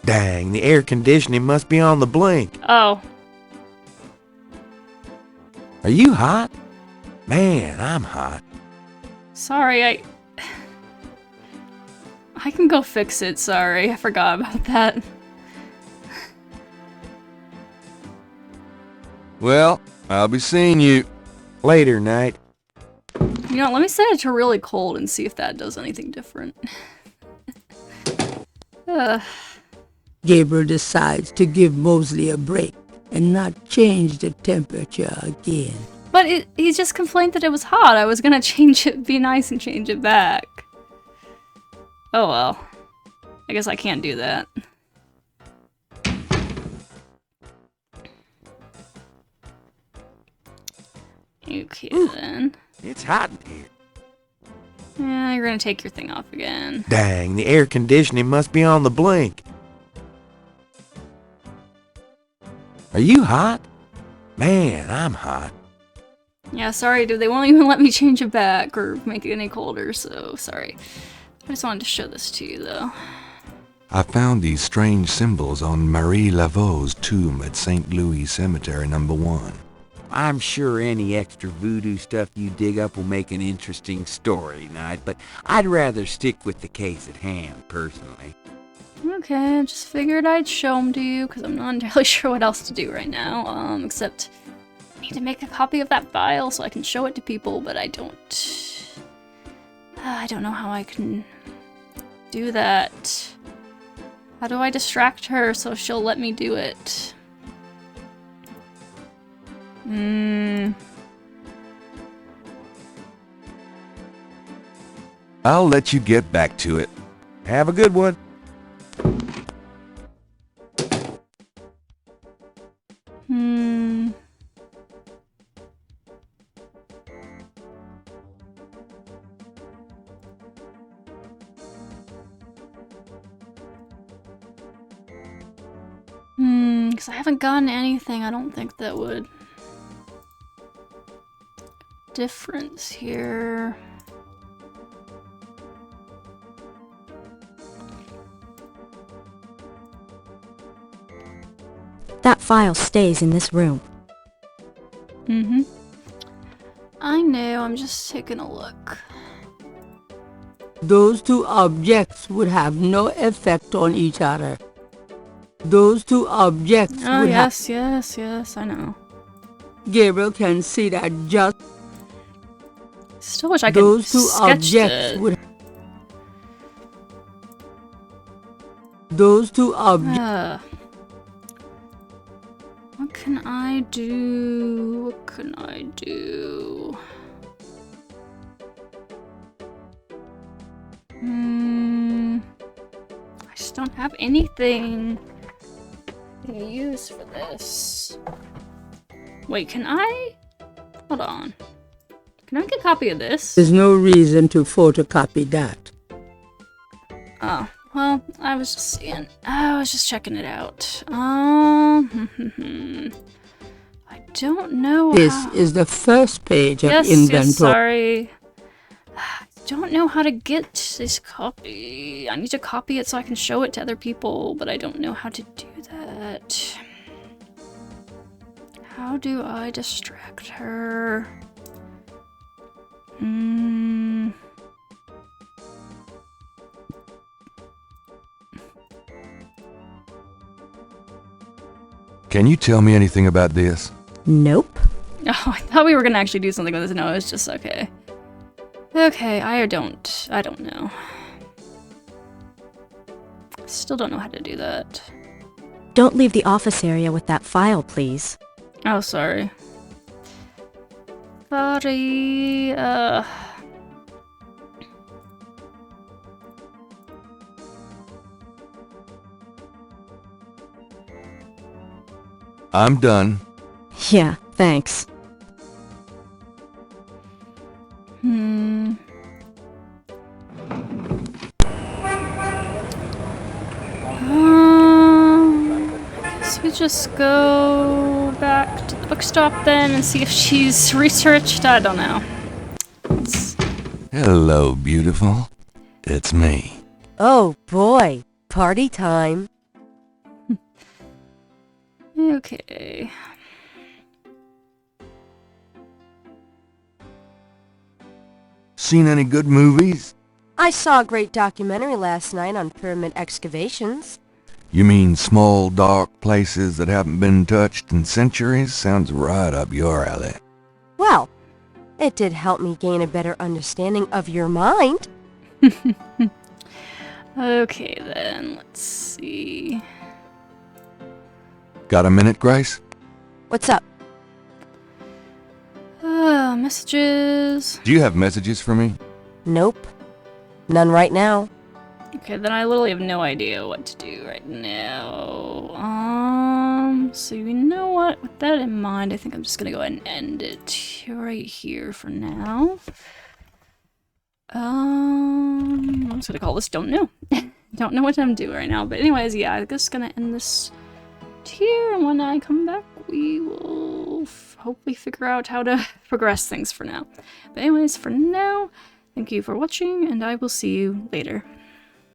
Dang, the air conditioning must be on the blink. Oh. Are you hot? Man, I'm hot. Sorry, I can go fix it, sorry. I forgot about that. Well, I'll be seeing you later, Knight. You know, let me set it to really cold and see if that does anything different. Gabriel decides to give Mosley a break and not change the temperature again. But he just complained that it was hot. I was gonna change it, be nice and change it back. Oh well. I guess I can't do that. Okay then. It's hot in here. Yeah, you're gonna take your thing off again. Dang, the air conditioning must be on the blink. Are you hot? Man, I'm hot. Yeah, sorry dude, they won't even let me change it back or make it any colder, so sorry. I just wanted to show this to you though. I found these strange symbols on Marie Laveau's tomb at St. Louis Cemetery No. 1. I'm sure any extra voodoo stuff you dig up will make an interesting story, Knight, but I'd rather stick with the case at hand, personally. Okay, I just figured I'd show them to you, because I'm not entirely sure what else to do right now, except I need to make a copy of that file so I can show it to people, but I don't know how I can do that. How do I distract her so she'll let me do it? I'll let you get back to it. Have a good one. Because I haven't gotten anything, I don't think that would... difference here. That file stays in this room. I know, I'm just taking a look. Those two objects would have no effect on each other. Those two objects Oh, would yes, I know. Gabriel can see that just Still wish I could those two sketch objects it. would those two objects What can I do? What can I do? I just don't have anything to use for this. Wait, can I? Hold on. Can I make a copy of this? There's no reason to photocopy that. Oh, well, I was just seeing. I was just checking it out. I don't know. This is the first page of inventory. Yes, sorry. I don't know how to get this copy. I need to copy it so I can show it to other people, but I don't know how to do that. How do I distract her? Can you tell me anything about this? Nope. Oh, I thought we were gonna actually do something with this. No, it's just okay. Okay, I don't know. Still don't know how to do that. Don't leave the office area with that file, please. Oh, sorry. Sorry, I'm done. Yeah, thanks. Guess we just go back to the bookstop then and see if she's researched. I don't know. Hello, beautiful. It's me. Oh boy, party time. Okay. Seen any good movies? I saw a great documentary last night on pyramid excavations. You mean small, dark places that haven't been touched in centuries? Sounds right up your alley. Well, it did help me gain a better understanding of your mind. Okay then, let's see. Got a minute, Grace? What's up? Messages. Do you have messages for me? Nope. None right now. Okay, then I literally have no idea what to do right now. So you know what? With that in mind, I think I'm just gonna go ahead and end it right here for now. I'm just gonna call this Don't Know. Don't know what I'm doing right now. But anyways, yeah, I'm just gonna end this here, and when I come back, we will hopefully figure out how to progress things for now. But anyways, for now, thank you for watching, and I will see you later.